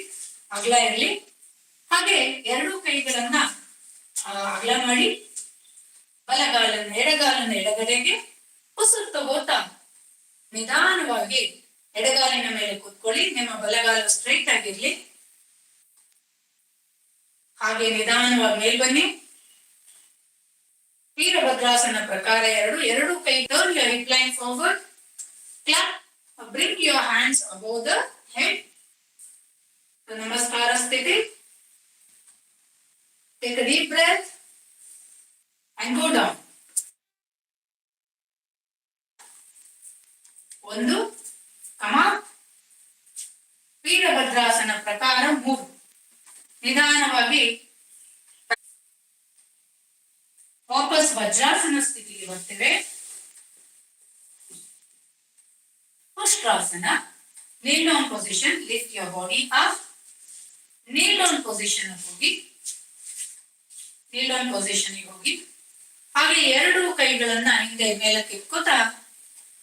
ಅಗಲ ಇರಲಿ. ಹಾಗೆ 2 ಕೈಗಳನ್ನ ಅಗಲ ಮಾಡಿ ಎಡಗಾಲನ್ನ ಎಡಗಡೆಗೆ ಉಸಿರು ತಗೋತಾ ನಿಧಾನವಾಗಿ ಎಡಗಾಲಿನ ಮೇಲೆ ಕೂತ್ಕೊಳ್ಳಿ. ನಿಮ್ಮ ಬಲಗಾಲ ಸ್ಟ್ರೈಟ್ ಆಗಿರ್ಲಿ. ಹಾಗೆ ನಿಧಾನವಾಗಿ ಮೇಲ್ ಬನ್ನಿ. ವೀರಭದ್ರಾಸನ ಪ್ರಕಾರ 2 ಕೈ turn your hip line forward. Clap. Bring your hands above the head. So namaskara sthiti. Take a deep breath and go down. 1. Come up. Virabhadrasana ಪ್ರಕಾರ 3. ನಿಧಾನವಾಗಿ ವಾಪಸ್ ವಜ್ರಾಸನ ಸ್ಥಿತಿಗೆ ಬರ್ತೇವೆ. Ustrasana. Kneel down position. Lift your body up. Kneel down position ಹೋಗಿ. Kneel down position ಹೋಗಿ. ಹಾಗೆ 2 ಕೈಗಳನ್ನ ಹಿಂದೆ ಮೇಲಕ್ಕೆ ಇಟ್ಕೋತಾ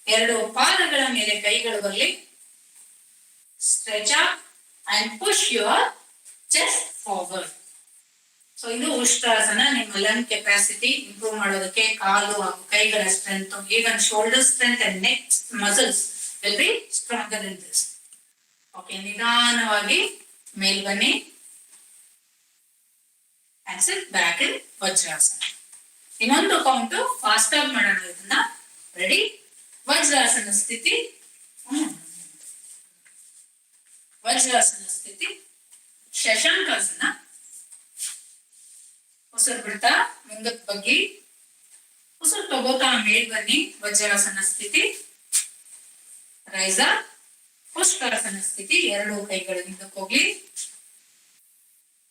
2 ಪಾದಗಳ ಮೇಲೆ ಕೈಗಳು ಬರಲಿ. Stretch up and push your chest forward. So ಇದು ಉಷ್ಟ್ರಾಸನ. ನಿಮ್ಮ ಲಂಗ್ ಕೆಪಾಸಿಟಿ ಇಂಪ್ರೂವ್ ಮಾಡೋದಕ್ಕೆ ಕಾಲು ಹಾಗೂ ಕೈಗಳ strength, even shoulder strength and neck muscles will be stronger in this. Okay, ನಿಧಾನವಾಗಿ ಮೇಲ್ ಬನ್ನಿ. and sit back in vajrasana. ಇನ್ನೊಂದು ಕೌಂಟ್ ಫಾಸ್ಟ್ ಆಗಿ ಮಾಡೋಣ. ಇದನ್ನ ರೆಡಿ. ವಜ್ರಾಸನ ಸ್ಥಿತಿ, ವಜ್ರಾಸನ ಸ್ಥಿತಿ, ಶಶಾಂಕಾಸನ, ಉಸಿರು ಬಿಡ್ತಾ ಮುಂದಕ್ಕೆ ಬಗ್ಗಿ ಉಸಿರು ತಗೋತಾ ಮೇಲ್ ಬನ್ನಿ, ವಜ್ರಾಸನ ಸ್ಥಿತಿ, ರೈಸ, ಪುಷ್ಕರಾಸನ ಸ್ಥಿತಿ, ಎರಡು ಕೈಗಳು ಹಿಂದಕ್ಕೆ ಹೋಗ್ಲಿ,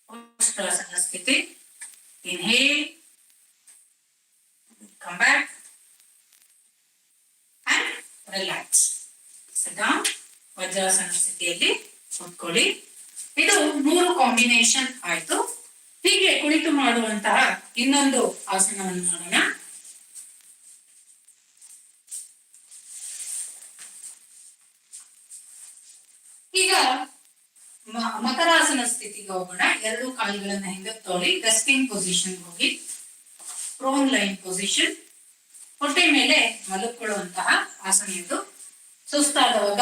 ಪುಷ್ಕರಾಸನ ಸ್ಥಿತಿ, inhale, come back and relax, sit down, vajrasana ಸ್ಥಿತಿಯಲ್ಲಿ ಕೂತ್ಕೊಳ್ಳಿ. ಇದು 3 ಕಾಂಬಿನೇಷನ್ ಆಯ್ತು. ಹೀಗೆ ಕುಳಿತು ಮಾಡುವಂತಹ ಇನ್ನೊಂದು ಆಸನವನ್ನು ಮಾಡೋಣ. ಈಗ ಮಕರಾಸನ ಸ್ಥಿತಿಗೆ ಹೋಗೋಣ. ಎರಡು ಕಾಲುಗಳನ್ನ ಹಿಂದಕ್ಕೆ ತೋಳಿ ರೆಸ್ಟಿಂಗ್ ಪೊಸಿಷನ್ ಹೋಗಿ, ಪ್ರೋನ್ ಲೈನ್ ಪೊಸಿಷನ್, ಹೊಟ್ಟೆ ಮೇಲೆ ಮಲಗಿಕೊಳ್ಳುವಂತಹ ಆಸನ ಇದು. ಸುಸ್ತಾದವಾಗ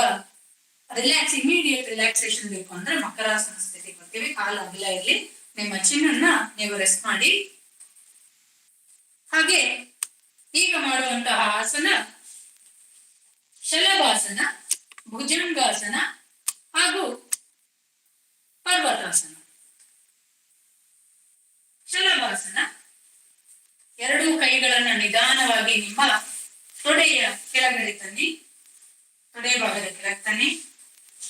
ಇಮಿಡಿಯೇಟ್ ರಿಲ್ಯಾಕ್ಸೇಷನ್ ಬೇಕು ಅಂದ್ರೆ ಮಕರಾಸನ ಸ್ಥಿತಿಗೆ ಬರ್ತೀವಿ. ಕಾಲು ಅಗಲ ಇರಲಿ, ನಿಮ್ಮ ಚಿನ್ನನ್ನ ನೀವು ರೆಸ್ಟ್ ಮಾಡಿ. ಹಾಗೆ ಈಗ ಮಾಡುವಂತಹ ಆಸನ ಶಲಭಾಸನ, ಭುಜಂಗಾಸನ ಹಾಗೂ ಪರ್ವತಾಸನ. ಶಲಭಾಸನ, ಎರಡೂ ಕೈಗಳನ್ನ ನಿಧಾನವಾಗಿ ನಿಮ್ಮ ತೊಡೆಯ ಕೆಳಗಡೆ ತನ್ನಿ, ತೊಡೆ ಭಾಗದ ಕೆಳಗೆ ತನ್ನಿ.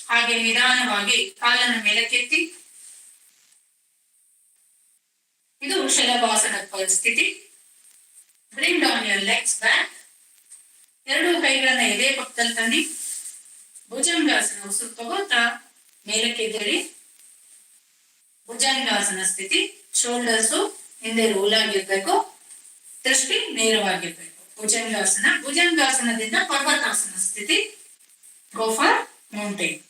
ಹಾಗೆ ನಿಧಾನವಾಗಿ ಕಾಲನ್ನು ಮೇಲಕ್ಕೆತ್ತಿ. ಇದು ಶಲಭಾಸನ ಪರಿಸ್ಥಿತಿ. Bring down your legs back. ಎರಡೂ ಕೈಗಳನ್ನ ಎದೆ ಪಕ್ಕದಲ್ಲಿ ತನ್ನಿ. ಭುಜಂಗಾಸನ, ಉಸಿರು ತಗೋತಾ ಮೇಲಕ್ಕೆದ್ದೇಳಿ. ಭುಜಂಗಾಸನ ಸ್ಥಿತಿ, ಶೋಲ್ಡರ್ಸು ಹಿಂದೆ ರೋಲ್ ಆಗಿರ್ಬೇಕು, ದೃಷ್ಟಿ ನೇರವಾಗಿರ್ಬೇಕು. ಭುಜಂಗಾಸನ. ಭುಜಂಗಾಸನದಿಂದ ಪರ್ವತಾಸನ ಸ್ಥಿತಿ, go for mountain.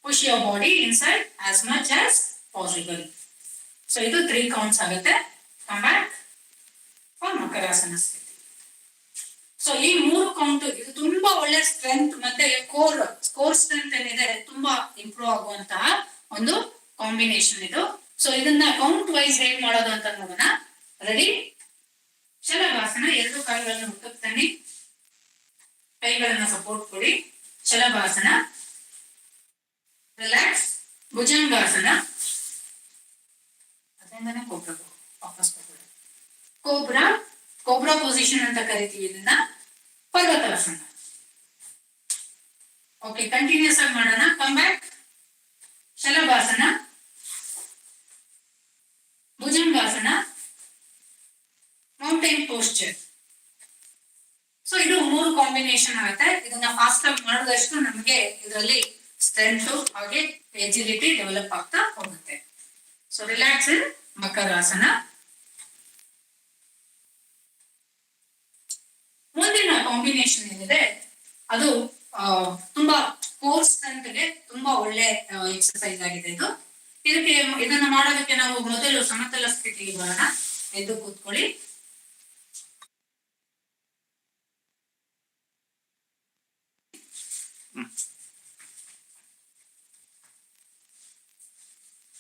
Push your body inside as much as possible. So ಇದು 3 counts ಆಗುತ್ತೆ. Come back for ಮಕರಾಸನ ಸ್ಥಿತಿ. ಸೊ ಈ 3 ಕೌಂಟ್ ಇದು ತುಂಬಾ ಒಳ್ಳೆ ಸ್ಟ್ರೆಂತ್ ಮತ್ತೆ ಕೋರ್ ಸ್ಟ್ರೆಂತ್ ಏನಿದೆ ತುಂಬಾ ಇಂಪ್ರೂವ್ ಆಗುವಂತಹ ಒಂದು ಕಾಂಬಿನೇಷನ್ ಇದು. ಸೊ ಇದನ್ನ ಕೌಂಟ್ ವೈಸ್ ಹೇಗ್ ಮಾಡೋದು ಅಂತ ನೋಡೋಣ. ರೆಡಿ? ಶಲಭಾಸನ, ಎರಡು ಕಾಲುಗಳನ್ನು ಮುಟ್ಟಕ್ಕೆ ತನ್ನಿ, ಕೈಗಳನ್ನ ಸಪೋರ್ಟ್ ಕೊಡಿ. ಶಲಭಾಸನ, ರಿಲ್ಯಾಕ್ಸ್. ಭುಜಂಗಾಸನ, ಅದರಿಂದನೇ ವಾಪಸ್ ಕೋಬ್ರಾ ಪೊಸಿಷನ್ ಅಂತ ಕರಿತೀವಿ ಇದನ್ನ. ಪರ್ವತಾಸನ. ಓಕೆ, ಕಂಟಿನ್ಯೂಸ್ ಆಗಿ ಮಾಡೋಣ. Come back. Shalabhasana, Bhujangasana, mountain posture. So ಇದು 3 ಕಾಂಬಿನೇಷನ್ ಆಗುತ್ತೆ. ಇದನ್ನ ಫಾಸ್ಟ್ ಆಗಿ ಮಾಡಿದಷ್ಟು ನಮಗೆ ಇದರಲ್ಲಿ ಸ್ಟ್ರೆಂತ್ ಹಾಗೆ ಎಜಿಲಿಟಿ ಡೆವಲಪ್ ಆಗ್ತಾ ಹೋಗುತ್ತೆ. ಸೊ ರಿಲ್ಯಾಕ್ಸ್ ಇನ್ ಮಕರಾಸನ. ಮುಂದಿನ ಕಾಂಬಿನೇಷನ್ ಏನಿದೆ ಅದು ತುಂಬಾ ಕೋರ್ ಸ್ಟ್ರೆಂತ್ ಗೆ ತುಂಬಾ ಒಳ್ಳೆ ಎಕ್ಸರ್ಸೈಸ್ ಆಗಿದೆ ಇದು. ಇದನ್ನ ಮಾಡೋದಕ್ಕೆ ನಾವು ಮೊದಲು ಸಮತಲ ಸ್ಥಿತಿಗೆ ಬರೋಣ. ಎದ್ದು ಕೂತ್ಕೊಳ್ಳಿ.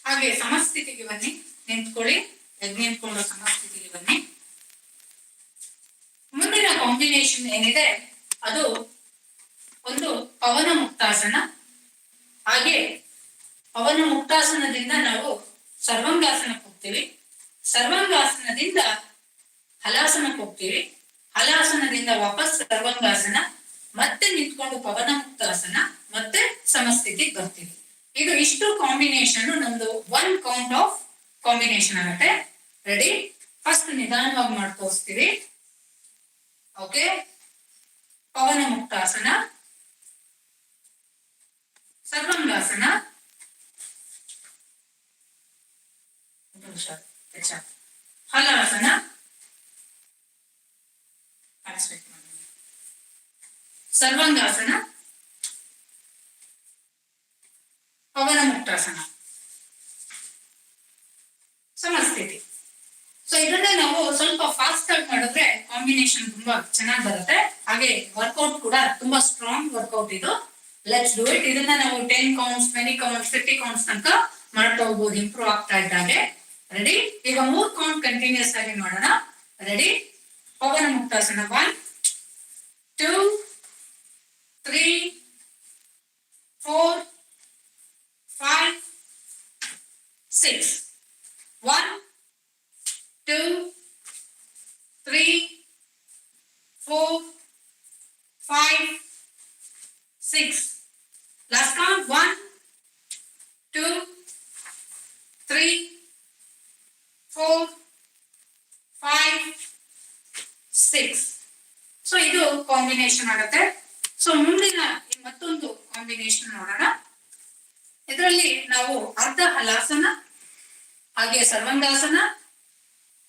ಹಾಗೆ ಸಮಸ್ಥಿತಿಗೆ ಬನ್ನಿ, ನಿಂತ್ಕೊಳ್ಳಿ. ಎದ್ದು ನಿಂತ್ಕೊಂಡು ಸಮಸ್ಥಿತಿಗೆ ಬನ್ನಿ. ಮುಂದಿನ ಕಾಂಬಿನೇಷನ್ ಏನಿದೆ ಅದು ಒಂದು ಪವನ ಮುಕ್ತಾಸನ. ಹಾಗೆ ಪವನ ಮುಕ್ತಾಸನದಿಂದ ನಾವು ಸರ್ವಾಂಗಾಸನಕ್ಕೆ ಹೋಗ್ತೀವಿ. ಸರ್ವಾಂಗಾಸನದಿಂದ ಹಲಾಸನಕ್ಕೆ ಹೋಗ್ತೀವಿ. ಹಲಾಸನದಿಂದ ವಾಪಸ್ ಸರ್ವಾಂಗಾಸನ, ಮತ್ತೆ ನಿಂತ್ಕೊಂಡು ಪವನ ಮುಕ್ತಾಸನ, ಮತ್ತೆ ಸಮಸ್ಥಿತಿಗೆ ಬರ್ತೀವಿ. ಇದು ಇಷ್ಟು ಕಾಂಬಿನೇಷನ್ ನಮ್ದು 1 ಕೌಂಟ್ ಆಫ್ ಕಾಂಬಿನೇಷನ್ ಆಗುತ್ತೆ. ರೆಡಿ? ಫಸ್ಟ್ ನಿಧಾನವಾಗಿ ಮಾಡಿ ತೋರಿಸ್ತೀವಿ. ಓಕೆ, ಪವನ ಮುಕ್ತಾಸನ, ಸರ್ವಾಂಗಾಸನ, ಹಲಾಸನ, ಸರ್ವಾಂಗಾಸನ, ಪವನ ಮುಕ್ತಾಸನ, ಸಮಸ್ಥಿತಿ. ಸೊ ಇದನ್ನ ನಾವು ಸ್ವಲ್ಪ ಫಾಸ್ಟ್ ಆಗಿ ಮಾಡಿದ್ರೆ ಕಾಂಬಿನೇಷನ್ ತುಂಬಾ ಚೆನ್ನಾಗಿ ಬರುತ್ತೆ. ಹಾಗೆ ವರ್ಕೌಟ್ ಕೂಡ ತುಂಬಾ ಸ್ಟ್ರಾಂಗ್ ವರ್ಕೌಟ್ ಇದು. Let's do it. ಇದನ್ನ ನಾವು 10 ಕೌಂಟ್ಸ್, 20 ಕೌಂಟ್ಸ್, 50 ಕೌಂಟ್ಸ್ ತನಕ ಮಾಡ್ತಾ ಹೋಗ್ಬೋದು ಇಂಪ್ರೂವ್ ಆಗ್ತಾ ಇದ್ದಾಗೆ. ರೆಡಿ? ಈಗ 3 ಕೌಂಟ್ ಕಂಟಿನ್ಯೂಸ್ ಆಗಿ ಮಾಡೋಣ. ರೆಡಿ? ಪವನ ಮುಕ್ತಾಸನ 1 2 3 4 5 6 1 2 3 4 5 6 last count 1 2 3 4 5 6 ಸೊ ಇದು ಕಾಂಬಿನೇಷನ್ ಆಗುತ್ತೆ. ಸೊ ಮುಂದಿನ ಮತ್ತೊಂದು ಕಾಂಬಿನೇಷನ್ ನೋಡೋಣ. ಇದರಲ್ಲಿ ನಾವು ಅರ್ಧ ಹಲಾಸನ, ಹಾಗೆ ಸರ್ವಾಂಗಾಸನ,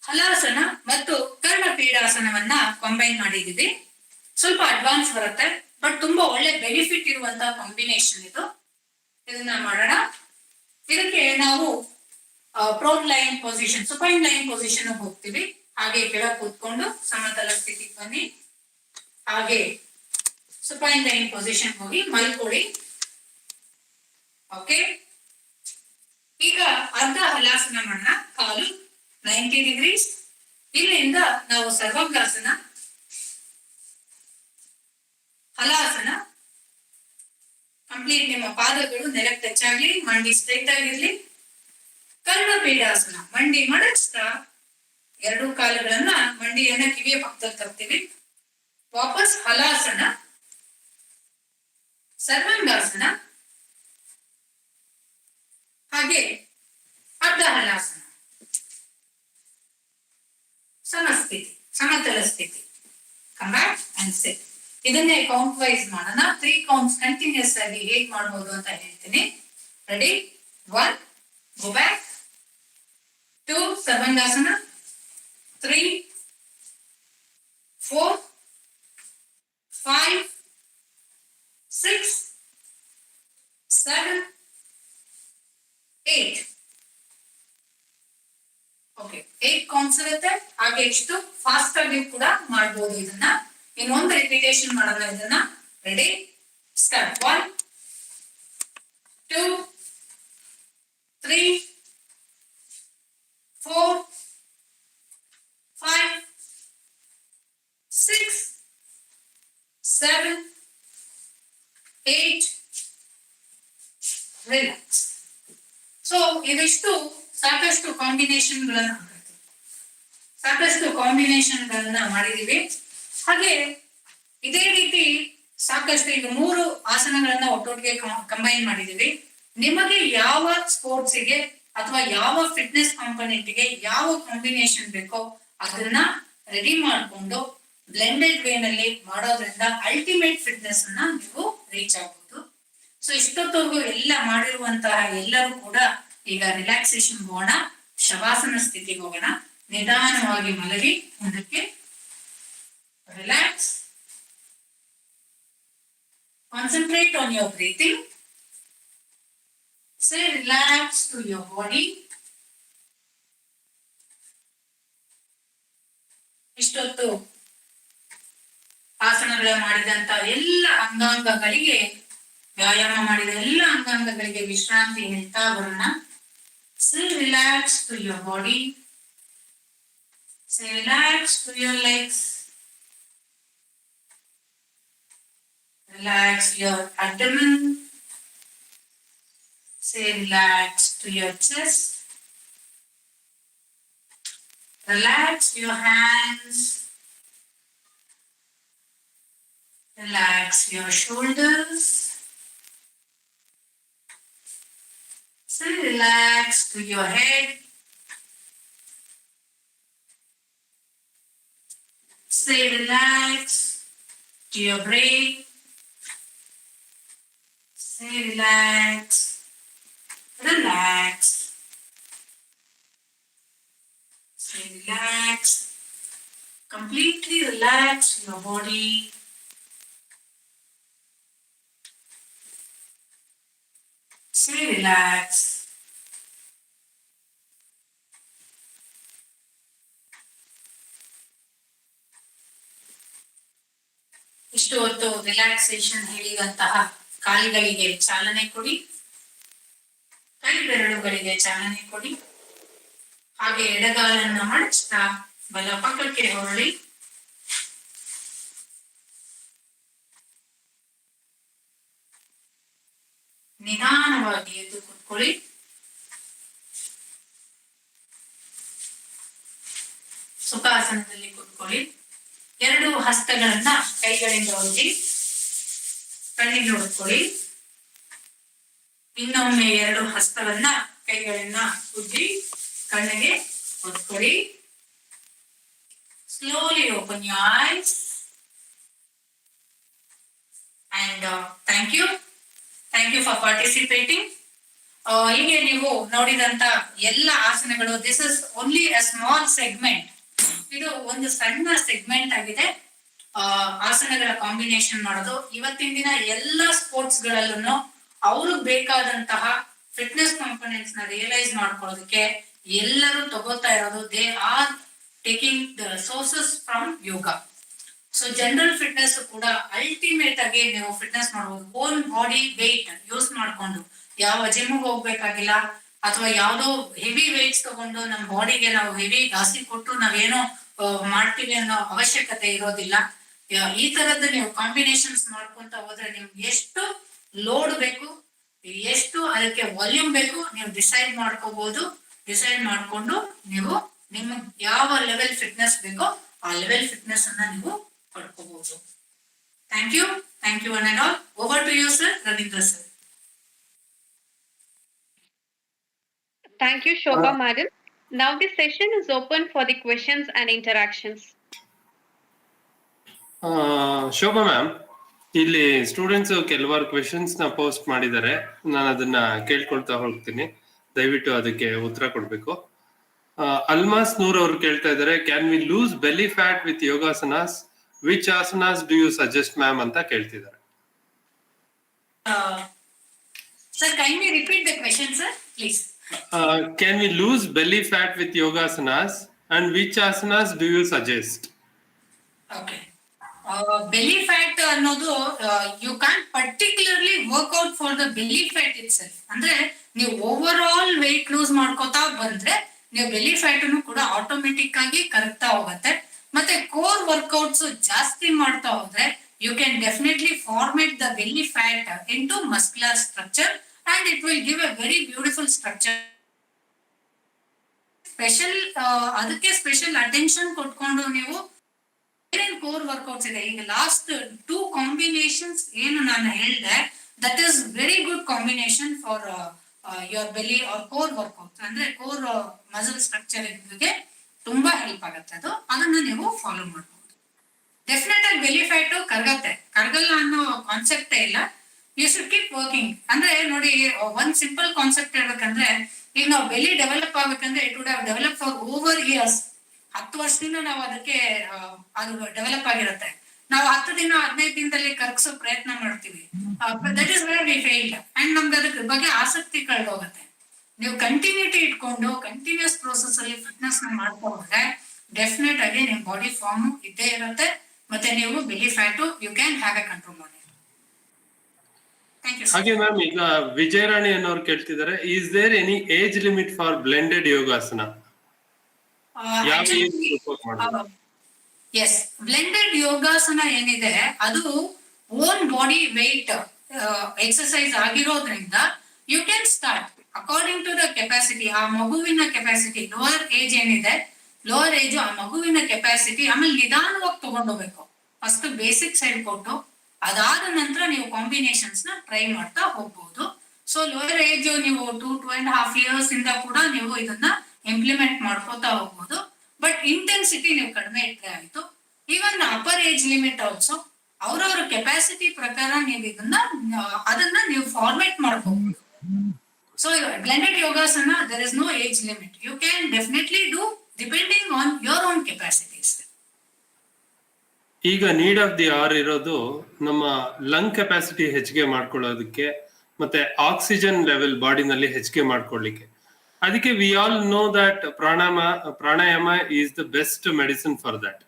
ಹಲಾಸನ ಮತ್ತು ಕರ್ಣಪೀಡಾಸನವನ್ನ ಕಂಬೈನ್ ಮಾಡಿದೀವಿ. ಸ್ವಲ್ಪ ಅಡ್ವಾನ್ಸ್ ಬರುತ್ತೆ, ಬಟ್ ತುಂಬಾ ಒಳ್ಳೆ ಬೆನಿಫಿಟ್ ಇರುವಂತಹ ಕಾಂಬಿನೇಷನ್ ಇದು. ಇದನ್ನ ಮಾಡೋಣ. ಇದಕ್ಕೆ ನಾವು prone line position, supine line position ಹೋಗ್ತೀವಿ. ಹಾಗೆ ಕೆಳಗೆ ಕೂತ್ಕೊಂಡು ಸಮತಲ ಸ್ಥಿತಿಗೆ ಬನ್ನಿ. ಹಾಗೆ ಸುಪೈನ್ ಲೈನ್ ಪೊಸಿಷನ್ ಹೋಗಿ ಮಲ್ಕೊಳ್ಳಿ. ಓಕೆ, ಈಗ ಅರ್ಧ ಹಲಾಸನ ಮಾಡೋಣ. ಕಾಲು 90 ಡಿಗ್ರೀಸ್. ಇಲ್ಲಿಂದ ನಾವು ಸರ್ವಾಂಗಾಸನ, ಹಲಾಸನ ಕಂಪ್ಲೀಟ್. ನಿಮ್ಮ ಪಾದಗಳು ನೆಲಕ್ಕೆ ಟಚ್ ಆಗ್ಲಿ, ಮಂಡಿ ಸ್ಟ್ರೈಟ್ ಆಗಿರ್ಲಿ. ಕರ್ಣಪೀಡಾಸನ, ಮಂಡಿ ಮಡಚ್ತಾ ಎರಡು ಕಾಲುಗಳನ್ನ ಮಂಡಿಯನ್ನ ಕಿವಿಯ ಪಕ್ಕದಲ್ಲಿ ತರ್ತೀವಿ. ವಾಪಸ್ ಹಲಾಸನ, ಸರ್ವಾಂಗಾಸನ, ಹಾಗೆ ಅರ್ಧ ಹಲಾಸನ, ಸಮಸ್ಥಿತಿ, ಸಮತಲ ಸ್ಥಿತಿ. ಕಮ್ ಬ್ಯಾಕ್ ಅಂಡ್ ಸಿಟ್. ಇದನ್ನೇ ಕೌಂಟ್ ವೈಸ್ ಮಾಡೋಣ. 3 ಕೌಂಟ್ಸ್ ಕಂಟಿನ್ಯೂಸ್ ಆಗಿ ಹೇಗ್ ಮಾಡ್ಬೋದು ಅಂತ ಹೇಳ್ತೀನಿ. Ready? 1 go back, 2 Sarvangasana, 3 4 5 6 7 8. Okay, 8 counts ಇರುತ್ತೆ. ಹಾಗೆ ಇಷ್ಟು ಫಾಸ್ಟ್ ಆಗಿ ಕೂಡ ಮಾಡಬಹುದು ಇದನ್ನ. ಇನ್ನೊಂದು ರಿಪಿಟೇಷನ್ ಮಾಡೋಣ ಇದನ್ನ. ರೆಡಿ? ಸ್ಟಾರ್ಟ್. 1 2 3 4 5 6 7 8. ರಿಲ್ಯಾಕ್ಸ್. ಸೊ ಇದಿಷ್ಟು ಸಾಕಷ್ಟು ಕಾಂಬಿನೇಷನ್ ಗಳನ್ನ ಮಾಡಿದೀವಿ. ಹಾಗೆ ಇದೇ ರೀತಿ ಸಾಕಷ್ಟು, ಈಗ 3 ಆಸನಗಳನ್ನ ಒಟ್ಟೊಟ್ಟಿಗೆ ಕಂಬೈನ್ ಮಾಡಿದೀವಿ. ನಿಮಗೆ ಯಾವ ಸ್ಪೋರ್ಟ್ಸ್ ಗೆ ಅಥವಾ ಯಾವ ಫಿಟ್ನೆಸ್ ಕಾಂಪೊನೆಂಟ್ ಗೆ ಯಾವ ಕಾಂಬಿನೇಷನ್ ಬೇಕೋ ಅದನ್ನ ರೆಡಿ ಮಾಡಿಕೊಂಡು ಬ್ಲೆಂಡೆಡ್ ವೇ ನಲ್ಲಿ ಮಾಡೋದ್ರಿಂದ ಅಲ್ಟಿಮೇಟ್ ಫಿಟ್ನೆಸ್ ಅನ್ನ ನೀವು ರೀಚ್ ಆಗಬಹುದು. ಸೊ ಇಷ್ಟೊತ್ತವರೆಗೂ ಎಲ್ಲ ಮಾಡಿರುವಂತಹ ಎಲ್ಲರೂ ಕೂಡ ಈಗ ರಿಲ್ಯಾಕ್ಸೇಷನ್ ಹೋಗೋಣ, ಶವಾಸನ ಸ್ಥಿತಿಗೆ ಹೋಗೋಣ. ನಿಧಾನವಾಗಿ ಮಲಗಿ ಮುಂದಕ್ಕೆ. Relax. Concentrate on your breathing. Say relax to your body. ಇಷ್ಟೊತ್ತು ಆಸನಗಳ ಮಾಡಿದಂತ ಎಲ್ಲ ಅಂಗಾಂಗಗಳಿಗೆ, ವ್ಯಾಯಾಮ ಮಾಡಿದ ಎಲ್ಲ ಅಂಗಾಂಗಗಳಿಗೆ ವಿಶ್ರಾಂತಿ ಹೇಳ್ತಾ ಬರೋಣ. Say relax to your body. Say relax to your legs. Relax your abdomen. Say relax to your chest. Relax your hands. Relax your shoulders. Say relax to your head. Say relax to your brain. Say relax. Relax. Say relax. Completely relax your body. Say relax. ಇಷ್ಟು ಹೊತ್ತು relaxation ಹೇಳಿದಂತಹ ಕಾಲುಗಳಿಗೆ ಚಾಲನೆ ಕೊಡಿ, ಕೈ ಬೆರಳುಗಳಿಗೆ ಚಾಲನೆ ಕೊಡಿ. ಹಾಗೆ ಎಡಗಾಲನ್ನು ಮಡಚ್ತಾ ಬಲ ಪಕ್ಕಕ್ಕೆ ಹೊರಳಿ. ನಿಧಾನವಾಗಿ ಎದ್ದು ಕೂತ್ಕೊಳ್ಳಿ. ಸುಖಾಸನದಲ್ಲಿ ಕೂತ್ಕೊಳ್ಳಿ. ಎರಡು ಹಸ್ತಗಳನ್ನ ಕೈಗಳಿಂದ ಒತ್ತಿ ಕಣ್ಣಿಗೆ ಹೊಡ್ಕೊಳ್ಳಿ. ಇನ್ನೊಮ್ಮೆ ಎರಡು ಹಸ್ತವನ್ನ ಕೈಗಳನ್ನ ಉಜ್ಜಿ ಕಣ್ಣಿಗೆ ಹೊಡ್ಕೊಳ್ಳಿ. Slowly open your eyes. And thank you for participating. ಹೀಗೆ ನೀವು ನೋಡಿದಂತ ಎಲ್ಲ ಆಸನಗಳು, this is only a small segment. ಇದು ಒಂದು ಸಣ್ಣ ಸೆಗ್ಮೆಂಟ್ ಆಗಿದೆ ಆಸನಗಳ ಕಾಂಬಿನೇಷನ್ ಮಾಡೋದು. ಇವತ್ತಿನ ದಿನ ಎಲ್ಲ ಸ್ಪೋರ್ಟ್ಸ್ ಗಳಲ್ಲೂ ಅವ್ರಿಗೆ ಬೇಕಾದಂತಹ ಫಿಟ್ನೆಸ್ ಕಾಂಪೊನೆಂಟ್ಸ್ ನ ರಿಯಲೈಸ್ ಮಾಡ್ಕೊಳ್ಳೋದಕ್ಕೆ ಎಲ್ಲರೂ ತಗೋತಾ ಇರೋದು, they are taking the sources from yoga. So general fitness ಕೂಡ ಅಲ್ಟಿಮೇಟ್ ಆಗಿ ನೀವು ಫಿಟ್ನೆಸ್ ಮಾಡಬಹುದು. ಓನ್ ಬಾಡಿ ವೆಯ್ಟ್ ಯೂಸ್ ಮಾಡ್ಕೊಂಡು, ಯಾವ ಜಿಮ್ಗೆ ಹೋಗ್ಬೇಕಾಗಿಲ್ಲ ಅಥವಾ ಯಾವ್ದೋ ಹೆವಿ ವೆಯ್ಟ್ಸ್ ತಗೊಂಡು ನಮ್ಮ ಬಾಡಿಗೆ ನಾವು ಹೆವಿ ಜಾಸ್ತಿ ಕೊಟ್ಟು ನಾವೇನೋ ಮಾಡ್ತೀವಿ ಅನ್ನೋ ಅವಶ್ಯಕತೆ ಇರೋದಿಲ್ಲ. ಈ ತರದ್ದು ನೀವು ಕಾಂಬಿನೇಷನ್ಸ್ ಮಾಡ್ಕೊಂತ ಹೋದ್ರೆ ನಿಮ್ಗೆ ಎಷ್ಟು ಲೋಡ್ ಬೇಕು, ಎಷ್ಟು ಅದಕ್ಕೆ ವಾಲ್ಯೂಮ್ ಬೇಕು ನೀವು ಡಿಸೈಡ್ ಮಾಡ್ಕೋಬಹುದು. ಡಿಸೈಡ್ ಮಾಡ್ಕೊಂಡು ನೀವು ನಿಮ್ಗೆ ಯಾವ ಲೆವೆಲ್ ಫಿಟ್ನೆಸ್ ಬೇಕೋ ಆ ಲೆವೆಲ್ ಫಿಟ್ನೆಸ್ ಅನ್ನ ನೀವು ಪಡ್ಕೋಬಹುದು. Thank you one and all. Over to you sir, Ravindra sir. Thank you, Shobha Madam. Now the session is open for the questions and interactions. Shobha ma'am, ಇಲ್ಲಿ ಸ್ಟೂಡೆಂಟ್ಸ್ ಕೆಲವಾರು ಕ್ವೆಶನ್ಸ್ ನ post ಮಾಡಿದ್ದಾರೆ. ನಾನು ಅದನ್ನ ಕೇಳ್ಕೊಳ್ತಾ ಹೋಗ್ತೀನಿ, ದಯವಿಟ್ಟು ಅದಕ್ಕೆ ಉತ್ತರ ಕೊಡ್ಬೇಕು. ಅಲ್ಮಾಸ್ ನೂರ್ ಅವರು ಕೇಳ್ತಾ ಇದ್ದಾರೆ, can we lose belly fat with yogasanas? Which asanas do you suggest ma'am ಅಂತ ಕೇಳ್ತಿದ್ದಾರೆ. Sir, kindly repeat the question, sir, please. Can we lose belly fat with yogasanas, and which asanas do you suggest? Okay. Belly fat ಅನ್ನೋದು you can't particularly work out for the belly fat itself. ಅಂದ್ರೆ ನೀವು over all weight loose ಮಾಡ್ಕೋತಾ ಬಂದ್ರೆ ನೀವು ಬೆಲಿ fat ಅನ್ನು ಕೂಡ automatic ಆಗಿ ಕರಗ್ತಾ ಹೋಗುತ್ತೆ. ಮತ್ತೆ ಕೋರ್ ವರ್ಕೌಟ್ಸ್ ಜಾಸ್ತಿ ಮಾಡ್ತಾ ಹೋದ್ರೆ you can definitely format the belly fat into muscular structure and it will give a very beautiful structure. ಅದಕ್ಕೆ ಸ್ಪೆಷಲ್ ಅಟೆನ್ಷನ್ ಕೊಟ್ಕೊಂಡು ನೀವು ಏನೇನ್ ಕೋರ್ ವರ್ಕೌಟ್ಸ್ ಇದೆ, ಈಗ ಲಾಸ್ಟ್ 2 ಕಾಂಬಿನೇಷನ್ಸ್ ಏನು ನಾನು ಹೇಳಿದೆ, that is very good combination for your ಬೆಲಿ ಆರ್ ಕೋರ್ ವರ್ಕೌಟ್. ಅಂದ್ರೆ ಕೋರ್ ಮಸಲ್ ಸ್ಟ್ರಕ್ಚರ್ ಗೆ ತುಂಬಾ ಹೆಲ್ಪ್ ಆಗುತ್ತೆ. ಅದನ್ನ ನೀವು ಫಾಲೋ ಮಾಡಬಹುದು. ಡೆಫಿನೆಟ್ ಆಗಿ ಬೆಲಿ ಫ್ಯಾಟ್ ಕರಗಲ್ಲ ಅನ್ನೋ ಕಾನ್ಸೆಪ್ಟೇ ಇಲ್ಲ. You should keep working. ಅಂದ್ರೆ ನೋಡಿ, ಒಂದ್ ಸಿಂಪಲ್ ಕಾನ್ಸೆಪ್ಟ್ ಹೇಳ್ಬೇಕಂದ್ರೆ, ಈಗ ನಾವು ಬೆಲಿ ಡೆವಲಪ್ ಆಗ್ಬೇಕಂದ್ರೆ it would have develop for over years. 10 ವರ್ಷದಿಂದ ನಾವು ಅದಕ್ಕೆ ಅದು ಡೆವಲಪ್ ಆಗಿರುತ್ತೆ. ನಾವು 10 ದಿನ 15 ದಿನದಲ್ಲಿ ಕರಗಿಸೋ ಪ್ರಯತ್ನ ಮಾಡ್ತೀವಿ. That is where we failed and ನಮ್ಗೆ ಅದ್ರ ಬಗ್ಗೆ ಆಸಕ್ತಿ ಕಳೆದೋಗುತ್ತೆ. ನೀವು ಕಂಟಿನ್ಯೂಟಿ ಇಟ್ಕೊಂಡು ಕಂಟಿನ್ಯೂಸ್ ಪ್ರೋಸೆಸ್ ಅಲ್ಲಿ ಫಿಟ್ನೆಸ್ ನ ಮಾಡ್ತಾ ಹೋದ್ರೆ ಡೆಫಿನೆಟ್ ಆಗಿ ನಿಮ್ ಬಾಡಿ ಫಾರ್ಮ್ ಇದ್ದೇ ಇರುತ್ತೆ. ಮತ್ತೆ ನೀವು belly fat you can have a control ಮಾಡಿ. ಹಾಗೆ ಮ್ಯಾಮ್, ಈಗ ವಿಜಯರಾಣಿ ಅನ್ನೋರು ಕೇಳ್ತಿದ್ದಾರೆ, is there any age limit for blended yogasana? Yes, blended yogasana ಏನಿದೆ ಅದು ಓನ್ ಬಾಡಿ ವೆಯ್ಟ್ ಎಕ್ಸರ್ಸೈಸ್ ಆಗಿರೋದ್ರಿಂದ you can start according to the capacity. ಆ ಮಗುವಿನ ಕೆಪಾಸಿಟಿ, ಲೋವರ್ ಏಜ್ ಏನಿದೆ, ಲೋವರ್ ಏಜ್ ಆ ಮಗುವಿನ ಕೆಪಾಸಿಟಿ, ಆಮೇಲೆ ನಿಧಾನವಾಗಿ ತಗೊಂಡೋಗ್ಬೇಕು. ಫಸ್ಟ್ ಬೇಸಿಕ್ಸ್ ಹೇಳ್ಕೊಟ್ಟು ಅದಾದ ನಂತರ ನೀವು ಕಾಂಬಿನೇಷನ್ಸ್ ನ ಟ್ರೈ ಮಾಡ್ತಾ ಹೋಗ್ಬಹುದು. ಸೊ ಲೋಯರ್ ಏಜ್ ನೀವು 2.5 years ಇಂದ ಕೂಡ ನೀವು ಇದನ್ನ ಇಂಪ್ಲಿಮೆಂಟ್ ಮಾಡ್ಕೋತಾ ಹೋಗ್ಬೋದು. ಬಟ್ ಇಂಟೆನ್ಸಿಟಿ ನೀವು ಕಡಿಮೆ ಇಟ್ಟರೆ ಆಯ್ತು. Even upper age limit also ಅವ್ರವ್ರ ಕೆಪಾಸಿಟಿ ಪ್ರಕಾರ ನೀವು ಅದನ್ನ ನೀವು ಫಾರ್ಮೇಟ್ ಮಾಡ್ಕೋಬಹುದು. So blended yogasana there is no age limit. You can definitely do depending on your own capacities. ಈಗ ನೀಡ್ ಆಫ್ ದಿ ಆರ್ ಇರೋದು ನಮ್ಮ ಲಂಗ್ ಕೆಪಾಸಿಟಿ ಹೆಚ್ಚಿಗೆ ಮಾಡ್ಕೊಳ್ಳೋದಕ್ಕೆ ಮತ್ತೆ ಆಕ್ಸಿಜನ್ ಲೆವೆಲ್ ಬಾಡಿನಲ್ಲಿ ಹೆಚ್ಚಿಗೆ ಮಾಡ್ಕೊಳ್ಳಿಕ್ಕೆ. ಅದಕ್ಕೆ we all know that pranayama is the best medicine for that.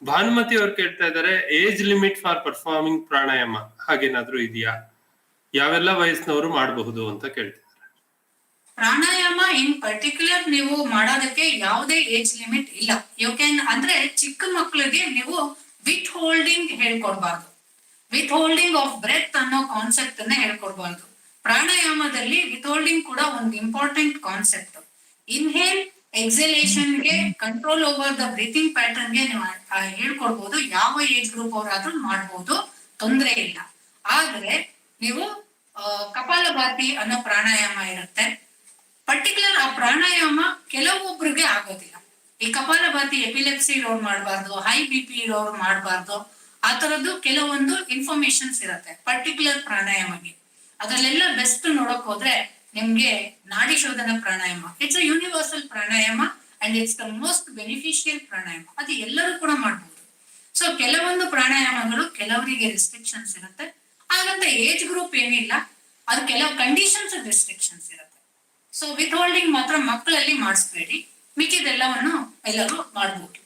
Bhanumati ಅವ್ರು ಕೇಳ್ತಾ ಇದ್ದಾರೆ, age limit for performing pranayama ಹಾಗೇನಾದ್ರೂ ಇದೆಯಾ? ಯಾವೆಲ್ಲ ವಯಸ್ಸಿನವರು ಮಾಡಬಹುದು ಅಂತ ಕೇಳ್ತಿದ್ದಾರೆ. ಪ್ರಾಣಾಯಾಮ ಇನ್ ಪರ್ಟಿಕ್ಯುಲರ್ ನೀವು ಮಾಡೋದಕ್ಕೆ ಯಾವುದೇ ಏಜ್ ಲಿಮಿಟ್ ಇಲ್ಲ. ಯು ಕ್ಯಾನ್, ಅಂದ್ರೆ ಚಿಕ್ಕ ಮಕ್ಕಳಿಗೆ ನೀವು ವಿತ್ ಹೋಲ್ಡಿಂಗ್ ಹೇಳ್ಕೊಡ್ಬಾರ್ದು. ವಿತ್ ಹೋಲ್ಡಿಂಗ್ ಆಫ್ ಬ್ರೆತ್ ಅನ್ನೋ ಕಾನ್ಸೆಪ್ಟ್ ಅನ್ನ ಹೇಳ್ಕೊಡ್ಬಾರ್ದು. ಪ್ರಾಣಾಯಾಮದಲ್ಲಿ ವಿಥೋಲ್ಡಿಂಗ್ ಕೂಡ ಒಂದು ಇಂಪಾರ್ಟೆಂಟ್ ಕಾನ್ಸೆಪ್ಟ್. ಇನ್ಹೇಲ್ ಎಕ್ಸಲೇಷನ್ಗೆ ಕಂಟ್ರೋಲ್ ಓವರ್ ದ ಬ್ರೀತಿಂಗ್ ಪ್ಯಾಟರ್ನ್ಗೆ ನೀವು ಹೇಳ್ಕೊಡ್ಬೋದು. ಯಾವ ಏಜ್ ಗ್ರೂಪ್ ಅವರಾದ್ರೂ ಮಾಡ್ಬೋದು, ತೊಂದರೆ ಇಲ್ಲ. ಆದ್ರೆ ನೀವು ಕಪಾಲಭಾತಿ ಅನ್ನೋ ಪ್ರಾಣಾಯಾಮ ಇರುತ್ತೆ. ಪರ್ಟಿಕ್ಯುಲರ್ ಆ ಪ್ರಾಣಾಯಾಮ ಕೆಲವೊಬ್ರಿಗೆ ಆಗೋದಿಲ್ಲ. ಈ ಕಪಾಲಭಾತಿ ಎಪಿಲೆಪ್ಸಿ ಇರೋರು ಮಾಡಬಾರ್ದು, ಹೈ BP ಇರೋರು ಮಾಡಬಾರ್ದು. ಆ ತರದ್ದು ಕೆಲವೊಂದು ಇನ್ಫಾರ್ಮೇಶನ್ಸ್ ಇರುತ್ತೆ ಪರ್ಟಿಕ್ಯುಲರ್ ಪ್ರಾಣಾಯಾಮಗೆ. ಅದ್ರಲ್ಲೆಲ್ಲ ಬೆಸ್ಟ್ ನೋಡಕ್ ಹೋದ್ರೆ ನಿಮ್ಗೆ Nadi Shodhana pranayama, it's a universal pranayama and it's the most beneficial pranayama. ಅದು ಎಲ್ಲರೂ ಕೂಡ ಮಾಡ್ಬೋದು. ಸೊ ಕೆಲವೊಂದು ಪ್ರಾಣಾಯಾಮಗಳು ಕೆಲವರಿಗೆ ರೆಸ್ಟ್ರಿಕ್ಷನ್ಸ್ ಇರುತ್ತೆ. ಹಾಗಂತ ಏಜ್ ಗ್ರೂಪ್ ಏನಿಲ್ಲ, ಅದು ಕೆಲವು ಕಂಡೀಷನ್ಸ್ ರೆಸ್ಟ್ರಿಕ್ಷನ್ಸ್ ಇರುತ್ತೆ. ಸೊ ವಿತ್ ಹೋಲ್ಡಿಂಗ್ ಮಾತ್ರ ಮಕ್ಕಳಲ್ಲಿ ಮಾಡಿಸ್ಬೇಡಿ, ಮಿಕ್ಕಿದೆಲ್ಲವನ್ನು ಎಲ್ಲರೂ ಮಾಡ್ಬೋದು.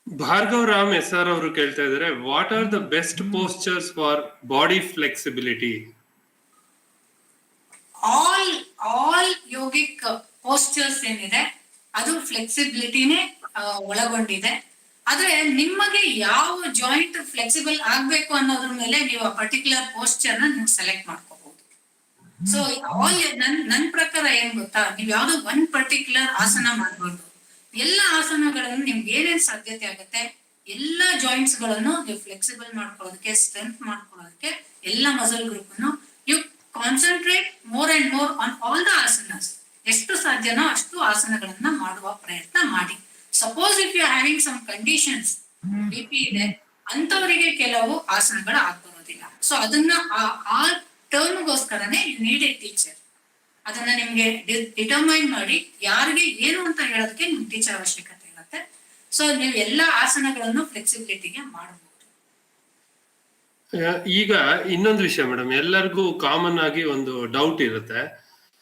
ಭಾರ್ಗವ್ ರಾಮ್ SR ಅವರು ಕೇಳ್ತಾ ಇದ್ದಾರೆ, what are the best postures for body flexibility? All yogic postures ಏನಿದೆ ಅದು ಫ್ಲೆಕ್ಸಿಬಿಲಿಟಿನೇ ಒಳಗೊಂಡಿದೆ. ಆದ್ರೆ ನಿಮಗೆ ಯಾವ ಜಾಯಿಂಟ್ ಫ್ಲೆಕ್ಸಿಬಲ್ ಆಗ್ಬೇಕು ಅನ್ನೋದ್ರ ಮೇಲೆ ನೀವು ಆ ಪರ್ಟಿಕ್ಯುಲರ್ ಪೋಸ್ಚರ್ ನ ನೀವು ಸೆಲೆಕ್ಟ್ ಮಾಡ್ಕೋಬಹುದು. ಸೊ ನನ್ ಪ್ರಕಾರ ಏನ್ ಗೊತ್ತಾ, ನೀವ್ ಯಾವ್ದೋ ಒಂದ್ ಪರ್ಟಿಕ್ಯುಲರ್ ಆಸನ ಮಾಡ್ಬಾರ್ದು. ಎಲ್ಲ ಆಸನಗಳನ್ನು ನಿಮ್ಗೆ ಏನೇನ್ ಸಾಧ್ಯತೆ ಆಗುತ್ತೆ, ಎಲ್ಲಾ ಜಾಯಿಂಟ್ಸ್ ಗಳನ್ನು ನೀವು ಫ್ಲೆಕ್ಸಿಬಲ್ ಮಾಡ್ಕೊಳ್ಳೋದಕ್ಕೆ, ಸ್ಟ್ರೆಂತ್ ಮಾಡ್ಕೊಳ್ಳೋದಕ್ಕೆ, ಎಲ್ಲ ಮಸಲ್ ಗ್ರೂಪ್ ಅನ್ನು you concentrate more and more on all the asanas. ಎಷ್ಟು ಸಾಧ್ಯನೋ ಅಷ್ಟು ಆಸನಗಳನ್ನ ಮಾಡುವ ಪ್ರಯತ್ನ ಮಾಡಿ. Suppose if you having some conditions, BP ಇದೆ ಅಂತವರಿಗೆ ಕೆಲವು ಆಸನಗಳು ಆಗ್ಬರೋದಿಲ್ಲ. ಸೊ ಅದನ್ನ ಆ ಟರ್ನ್ಗೋಸ್ಕರನೇ ಯು ನೀಡ್ ಎ ಟೀಚರ್. ಅದನ್ನ ನಿಮ್ಗೆ ಡಿಟರ್ಮೈನ್ ಮಾಡಿ ಯಾರಿಗೆ ಏನು ಅಂತ ಹೇಳೋದಕ್ಕೆ ನಿಮ್ ಟೀಚರ್ ಅವಶ್ಯಕತೆ ಇರುತ್ತೆ. ಸೊ ನೀವು ಎಲ್ಲಾ ಆಸನಗಳನ್ನು ಫ್ಲೆಕ್ಸಿಬಿಲಿಟಿಗೆ ಮಾಡಬಹುದು. ಈಗ ಇನ್ನೊಂದು ವಿಷಯ ಮೇಡಮ್, ಎಲ್ಲರಿಗೂ ಕಾಮನ್ ಆಗಿ ಒಂದು ಡೌಟ್ ಇರುತ್ತೆ,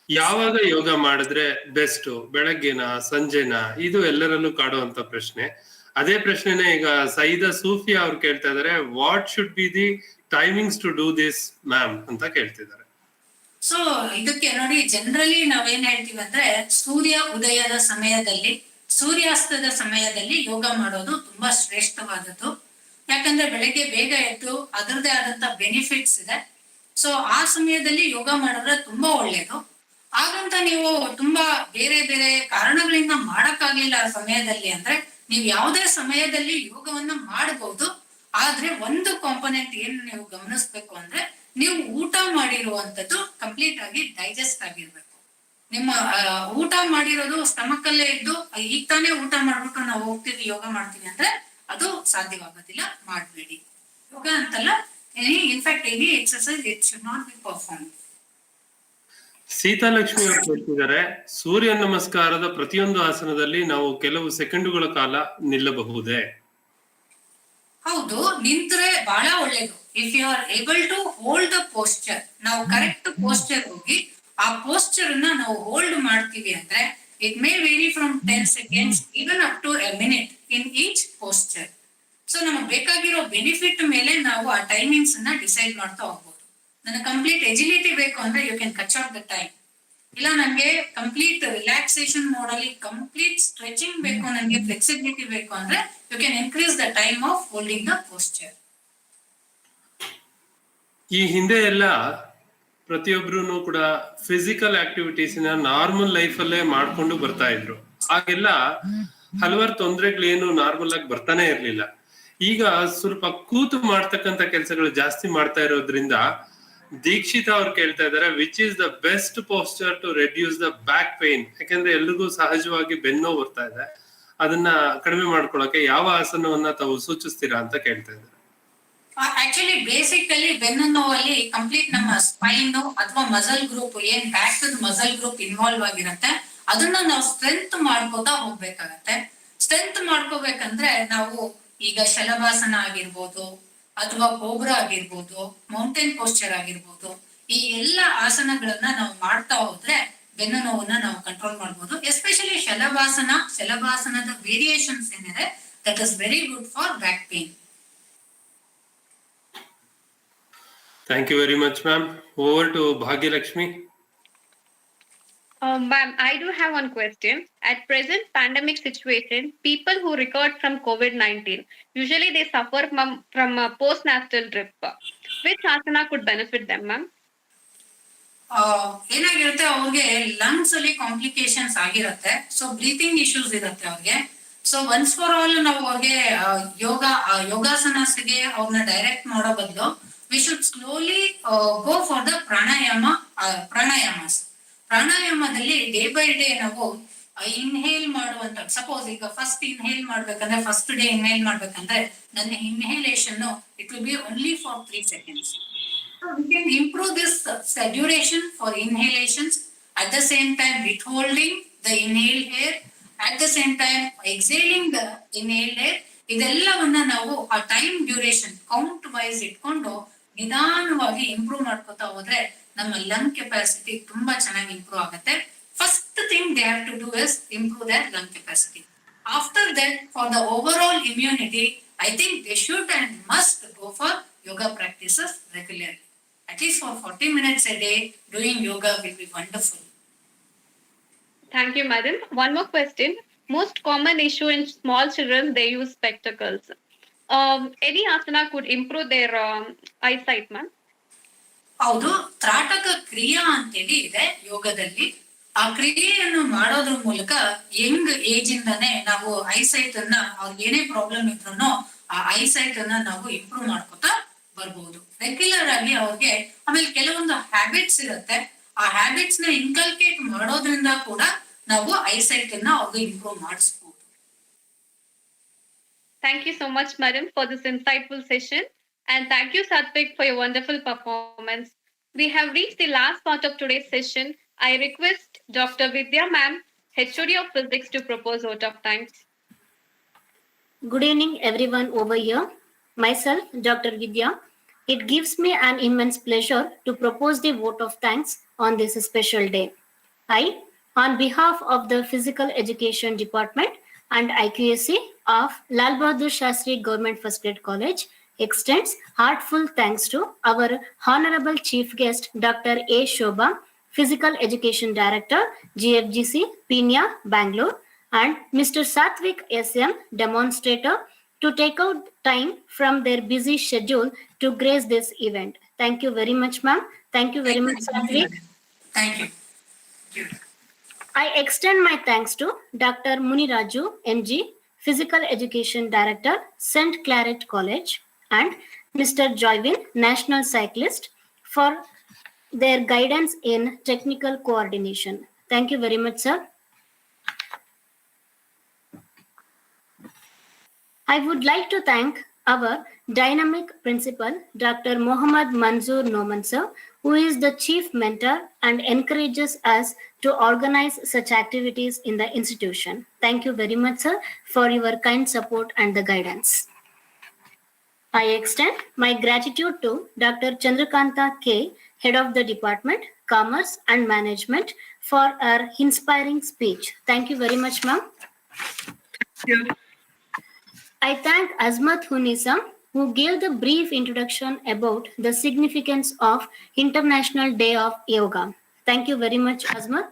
ಯಾವಾಗ ಯೋಗ ಮಾಡಿದ್ರೆ ಬೆಸ್ಟ್, ಬೆಳಗ್ಗೆನ ಸಂಜೆನಾ? ಇದು ಎಲ್ಲರಲ್ಲೂ ಕಾಡುವಂತ ಪ್ರಶ್ನೆ. ಅದೇ ಪ್ರಶ್ನೆನೇ ಈಗ ಸೈದಾ ಸೂಫಿಯಾ ಅವ್ರು ಕೇಳ್ತಾ ಇದಾರೆ, what should be the timings to do this ma'am ಅಂತ ಕೇಳ್ತಿದ್ದಾರೆ. ಸೊ ಇದಕ್ಕೆ ನೋಡಿ, ಜನರಲಿ ನಾವೇನ್ ಹೇಳ್ತೀವಿ ಅಂದ್ರೆ, ಸೂರ್ಯ ಉದಯದ ಸಮಯದಲ್ಲಿ, ಸೂರ್ಯಾಸ್ತದ ಸಮಯದಲ್ಲಿ ಯೋಗ ಮಾಡೋದು ತುಂಬಾ ಶ್ರೇಷ್ಠವಾದದ್ದು. ಯಾಕಂದ್ರೆ ಬೆಳಗ್ಗೆ ಬೇಗ ಎದ್ದು ಅದರದೇ ಆದಂತ ಬೆನಿಫಿಟ್ಸ್ ಇದೆ. ಸೊ ಆ ಸಮಯದಲ್ಲಿ ಯೋಗ ಮಾಡಿದ್ರೆ ತುಂಬಾ ಒಳ್ಳೇದು. ಹಾಗಂತ ನೀವು ತುಂಬಾ ಬೇರೆ ಬೇರೆ ಕಾರಣಗಳಿಂದ ಮಾಡಕ್ಕಾಗ್ಲಿಲ್ಲ ಆ ಸಮಯದಲ್ಲಿ ಅಂದ್ರೆ, ನೀವು ಯಾವುದೇ ಸಮಯದಲ್ಲಿ ಯೋಗವನ್ನ ಮಾಡಬಹುದು. ಆದ್ರೆ ಒಂದು ಕಾಂಪೊನೆಂಟ್ ಏನ್ ನೀವು ಗಮನಿಸ್ಬೇಕು ಅಂದ್ರೆ, ನೀವು ಊಟ ಮಾಡಿರುವಂತದ್ದು ಕಂಪ್ಲೀಟ್ ಆಗಿ ಡೈಜೆಸ್ಟ್ ಆಗಿರ್ಬೇಕು. ನಿಮ್ಮ ಊಟ ಮಾಡಿರೋದು ಸ್ಟಮಕ್ ಅಲ್ಲೇ ಇದ್ದು, ಈಗ ತಾನೇ ಊಟ ಮಾಡ್ಬಿಟ್ಟು ನಾವು ಹೋಗ್ತೀವಿ ಯೋಗ ಮಾಡ್ತೀವಿ ಅಂದ್ರೆ ಅದು ಸಾಧ್ಯವಾಗೋದಿಲ್ಲ, ಮಾಡಬೇಡಿ. ಯೋಗ ಅಂತಲ್ಲ, in fact any exercise it should not be perform. Seethalakshmi ಅವರು ಕೇಳ್ತಿದ್ದಾರೆ, ಸೂರ್ಯ ನಮಸ್ಕಾರದ ಪ್ರತಿಯೊಂದು ಆಸನದಲ್ಲಿ ನಾವು ಕೆಲವು ಸೆಕೆಂಡುಗಳ ಕಾಲ ನಿಲ್ಲಬಹುದೇ? ಹೌದು, ನಿಂತ್ರೆ ಬಹಳ ಒಳ್ಳೇದು. If you are able to hold the posture, ನಾವು ಕರೆಕ್ಟ್ ಪೋಸ್ಚರ್ ಹೋಗಿ ಆ ಪೋಸ್ಚರ್ ಅನ್ನ ನಾವು ಹೋಲ್ಡ್ ಮಾಡ್ತೀವಿ ಅಂದ್ರೆ, it may vary from 10 seconds even up to a minute in each posture. So ನಮಗೆ ಬೇಕಾಗಿರೋ ಬೆನಿಫಿಟ್ ಮೇಲೆ ನಾವು ಆ ಟೈಮಿಂಗ್ಸ್ ಅನ್ನ ಡಿಸೈಡ್ ಮಾಡ್ತಾ ಹೋಗ್ಬೋದು. ನನಗೆ ಕಂಪ್ಲೀಟ್ ಎಜಿಲಿಟಿ ಬೇಕು ಅಂದ್ರೆ you can cut out the time. ಇಲ್ಲ ನಂಗೆ ಕಂಪ್ಲೀಟ್ ರಿಲ್ಯಾಕ್ಸೇಷನ್ ಮೋಡಲ್ಲಿ ಕಂಪ್ಲೀಟ್ ಸ್ಟ್ರೆಚಿಂಗ್ ಬೇಕು, ನನಗೆ ಫ್ಲೆಕ್ಸಿಬಿಲಿಟಿ ಬೇಕು ಅಂದ್ರೆ you can increase the time of holding the posture. ಈ ಹಿಂದೆ ಎಲ್ಲ ಪ್ರತಿಯೊಬ್ರು ಕೂಡ ಫಿಸಿಕಲ್ ಆಕ್ಟಿವಿಟೀಸ್ ನಾರ್ಮಲ್ ಲೈಫ್ ಅಲ್ಲೇ ಮಾಡ್ಕೊಂಡು ಬರ್ತಾ ಇದ್ರು. ಆಗೆಲ್ಲ ಹಲವಾರು ತೊಂದರೆಗಳೇನು ನಾರ್ಮಲ್ ಆಗಿ ಬರ್ತಾನೆ ಇರ್ಲಿಲ್ಲ. ಈಗ ಸ್ವಲ್ಪ ಕೂತು ಮಾಡ್ತಕ್ಕಂತ ಕೆಲಸಗಳು ಜಾಸ್ತಿ ಮಾಡ್ತಾ ಇರೋದ್ರಿಂದ ದೀಕ್ಷಿತಾ ಅವ್ರು ಕೇಳ್ತಾ ಇದಾರೆ, which is the best posture to reduce the back pain? ಯಾಕಂದ್ರೆ ಎಲ್ರಿಗೂ ಸಹಜವಾಗಿ ಬೆನ್ನೋ ಬರ್ತಾ ಇದೆ, ಅದನ್ನ ಕಡಿಮೆ ಮಾಡ್ಕೊಳಕ್ಕೆ ಯಾವ ಆಸನವನ್ನ ತಾವು ಸೂಚಿಸ್ತೀರಾ ಅಂತ ಕೇಳ್ತಾ ಇದ್ದಾರೆ. ಆಕ್ಚುಲಿ ಬೇಸಿಕಲಿ ಬೆನ್ನು ನೋವಲ್ಲಿ ಕಂಪ್ಲೀಟ್ ನಮ್ಮ ಸ್ಪೈನ್ ಅಥವಾ ಮಸಲ್ ಗ್ರೂಪ್, ಏನ್ ಬ್ಯಾಕ್ ಮಸಲ್ ಗ್ರೂಪ್ ಇನ್ವಾಲ್ವ್ ಆಗಿರುತ್ತೆ, ಅದನ್ನ ನಾವು ಸ್ಟ್ರೆಂತ್ ಮಾಡ್ಕೋತಾ ಹೋಗ್ಬೇಕಾಗತ್ತೆ. ಸ್ಟ್ರೆಂತ್ ಮಾಡ್ಕೋಬೇಕಂದ್ರೆ ನಾವು ಈಗ ಶಲಭಾಸನ ಆಗಿರ್ಬೋದು, ಅಥವಾ ಕೋಬ್ರಾ ಆಗಿರ್ಬೋದು, ಮೌಂಟೇನ್ ಪೋಸ್ಚರ್ ಆಗಿರ್ಬೋದು, ಈ ಎಲ್ಲ ಆಸನಗಳನ್ನ ನಾವು ಮಾಡ್ತಾ ಹೋದ್ರೆ ಬೆನ್ನು ನೋವನ್ನ ನಾವು ಕಂಟ್ರೋಲ್ ಮಾಡ್ಬೋದು. ಎಸ್ಪೆಷಲಿ ಶಲಭಾಸನದ ವೇರಿಯೇಷನ್ಸ್ ಏನಿದೆ, that is very good for back pain. Thank you very much, ma'am. Over to Bhagyalakshmi. Ma'am, I do have one question. At present pandemic situation, people who recovered from COVID-19, usually they suffer from a postnatal drip. Which asana could benefit them, ma'am? ಏನಾಗಿರುತ್ತೆ ಅವ್ರಿಗೆ lungs ಅಲ್ಲಿ complications ಆಗಿರುತ್ತೆ. So breathing issues ಇರುತ್ತೆ ಅವ್ರಿಗೆ. So once for all ನಾವು ಅವ್ರಿಗೆ ಯೋಗಾಸನಸ್ಗೆ ಅವ್ರನ್ನ direct ಮಾಡೋ ಬದಲು we should slowly go for the pranayamas. ಪ್ರಾಣಾಯಾಮದಲ್ಲಿ ಡೇ ಬೈ ಡೇ ನಾವು ಇನ್ಹೇಲ್ ಮಾಡುವಂತ, ಸಪೋಸ್ ಈಗ ಫಸ್ಟ್ ಇನ್ಹೇಲ್ ಮಾಡ್ಬೇಕಂದ್ರೆ ಫಸ್ಟ್ ಡೇ ಇನ್ಹೇಲ್ ಮಾಡ್ಬೇಕಂದ್ರೆ ನನ್ನ inhalation it will be only for 3 seconds. So we can improve this duration for inhalations, at the same time withholding the inhaled air, at the same time exhaling the inhaled air. ಇದೆಲ್ಲವನ್ನ ನಾವು ಆ time duration count wise ಇಟ್ಕೊಂಡು ನಿಧಾನವಾಗಿ improve ಮಾಡ್ಕೊತಾ ಹೋದ್ರೆ ನಮ್ಮ lung capacity ತುಂಬಾ ಚೆನ್ನಾಗಿ ಇಂಪ್ರೂವ್ ಆಗುತ್ತೆ. First thing they have to do is improve their lung capacity. After that for the overall immunity, I think they should and must go for yoga practices regularly. At least for 40 minutes a day, doing yoga will be wonderful. Thank you, madam. One more question. Most common issue in small children, they use spectacles. Any asana could improve their eyesight, ma'am? ಹೌದು, ತ್ರಾಟಕ ಕ್ರಿಯಾ ಅಂತೇಳಿ ಇದೆ ಯೋಗದಲ್ಲಿ. ಆ ಕ್ರಿಯೆಯನ್ನು ಮಾಡೋದ್ರ ಮೂಲಕ Young age ಇಂದಾನೆ ನಾವು ಐಸೈಟ್ ಅನ್ನ, ಅವ್ರಿಗೆ ಏನೇ ಪ್ರಾಬ್ಲಮ್ ಇದ್ರು ಆ ಐಸೈಟ್ ಅನ್ನ ನಾವು ಇಂಪ್ರೂವ್ ಮಾಡ್ಕೊತಾ ಬರ್ಬಹುದು. ರೆಗ್ಯುಲರ್ ಆಗಿ ಅವ್ರಿಗೆ ಆಮೇಲೆ ಕೆಲವೊಂದು ಹ್ಯಾಬಿಟ್ಸ್ ಇರುತ್ತೆ, ಆ ಹ್ಯಾಬಿಟ್ಸ್ ನ ಇನ್ಕಲ್ಕೇಟ್ ಮಾಡೋದ್ರಿಂದ ಕೂಡ ನಾವು ಐಸೈಟ್ ಅನ್ನ ಅವ್ರಿಗೆ ಇಂಪ್ರೂವ್ ಮಾಡಿಸಬಹುದು. Thank you so much, madam, for this insightful session. And thank you, Satvik, for your wonderful performance. We have reached the last part of today's session. I request Dr. Vidya ma'am, HOD of Physics, to propose vote of thanks. Good evening, everyone over here. Myself, Dr. Vidya. It gives me an immense pleasure to propose the vote of thanks on this special day. I, on behalf of the Physical Education Department and IQAC of Lal Bahadur Shastri Government First Grade College, extends heartfelt thanks to our Honorable Chief Guest, Dr. A. Shobha, Physical Education Director, GFGC, Peenya, Bangalore, and Mr. Satvik SM, Demonstrator, to take out time from their busy schedule to grace this event. Thank you very much, ma'am. Thank you very much, Satvik. Thank you. I extend my thanks to Dr. Muniraju, MG, Physical Education Director, St. Claret College, and Mr. Joyvin, National Cyclist, for their guidance in technical coordination. Thank you very much, sir. I would like to thank our dynamic principal, Dr. Mohammad Manzoor Noman sir, who is the chief mentor and encourages us to organize such activities in the institution. Thank you very much, sir, for your kind support and the guidance. I extend my gratitude to Dr. Chandrakanta K, Head of the Department, Commerce and Management, for her inspiring speech. Thank you very much, ma'am. I thank Azmat Hunisa, who gave the brief introduction about the significance of International Day of Yoga. Thank you very much, Azmat.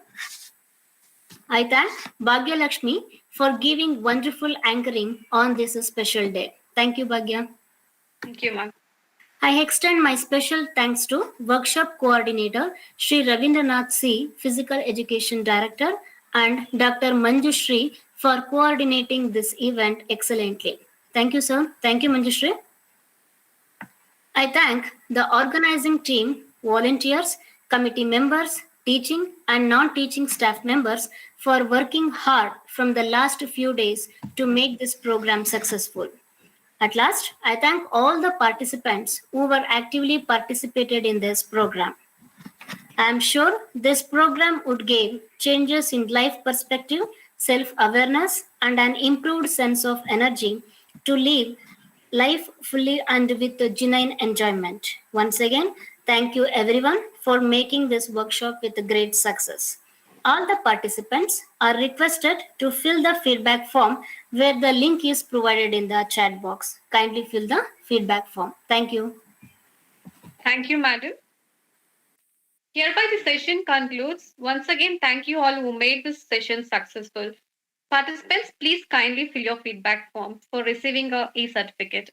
I thank Bhagya Lakshmi for giving wonderful anchoring on this special day. Thank you, Bhagya. Thank you, ma'am. I extend my special thanks to Workshop Coordinator, Sri Ravindranath C, Physical Education Director, and Dr. Manjushri for coordinating this event excellently. Thank you, sir. Thank you, Manjushri. I thank the organizing team, volunteers, committee members, teaching and non-teaching staff members for working hard from the last few days to make this program successful. At last, I thank all the participants who were actively participated in this program. I am sure this program would give changes in life perspective, self-awareness, and an improved sense of energy to live life fully and with genuine enjoyment. Once again, thank you everyone for making this workshop with great success. All the participants are requested to fill the feedback form where the link is provided in the chat box. Kindly fill the feedback form. Thank you. Thank you, madam. Hereby the session concludes. Once again, thank you all who made this session successful. Participants, please kindly fill your feedback form for receiving a e-certificate.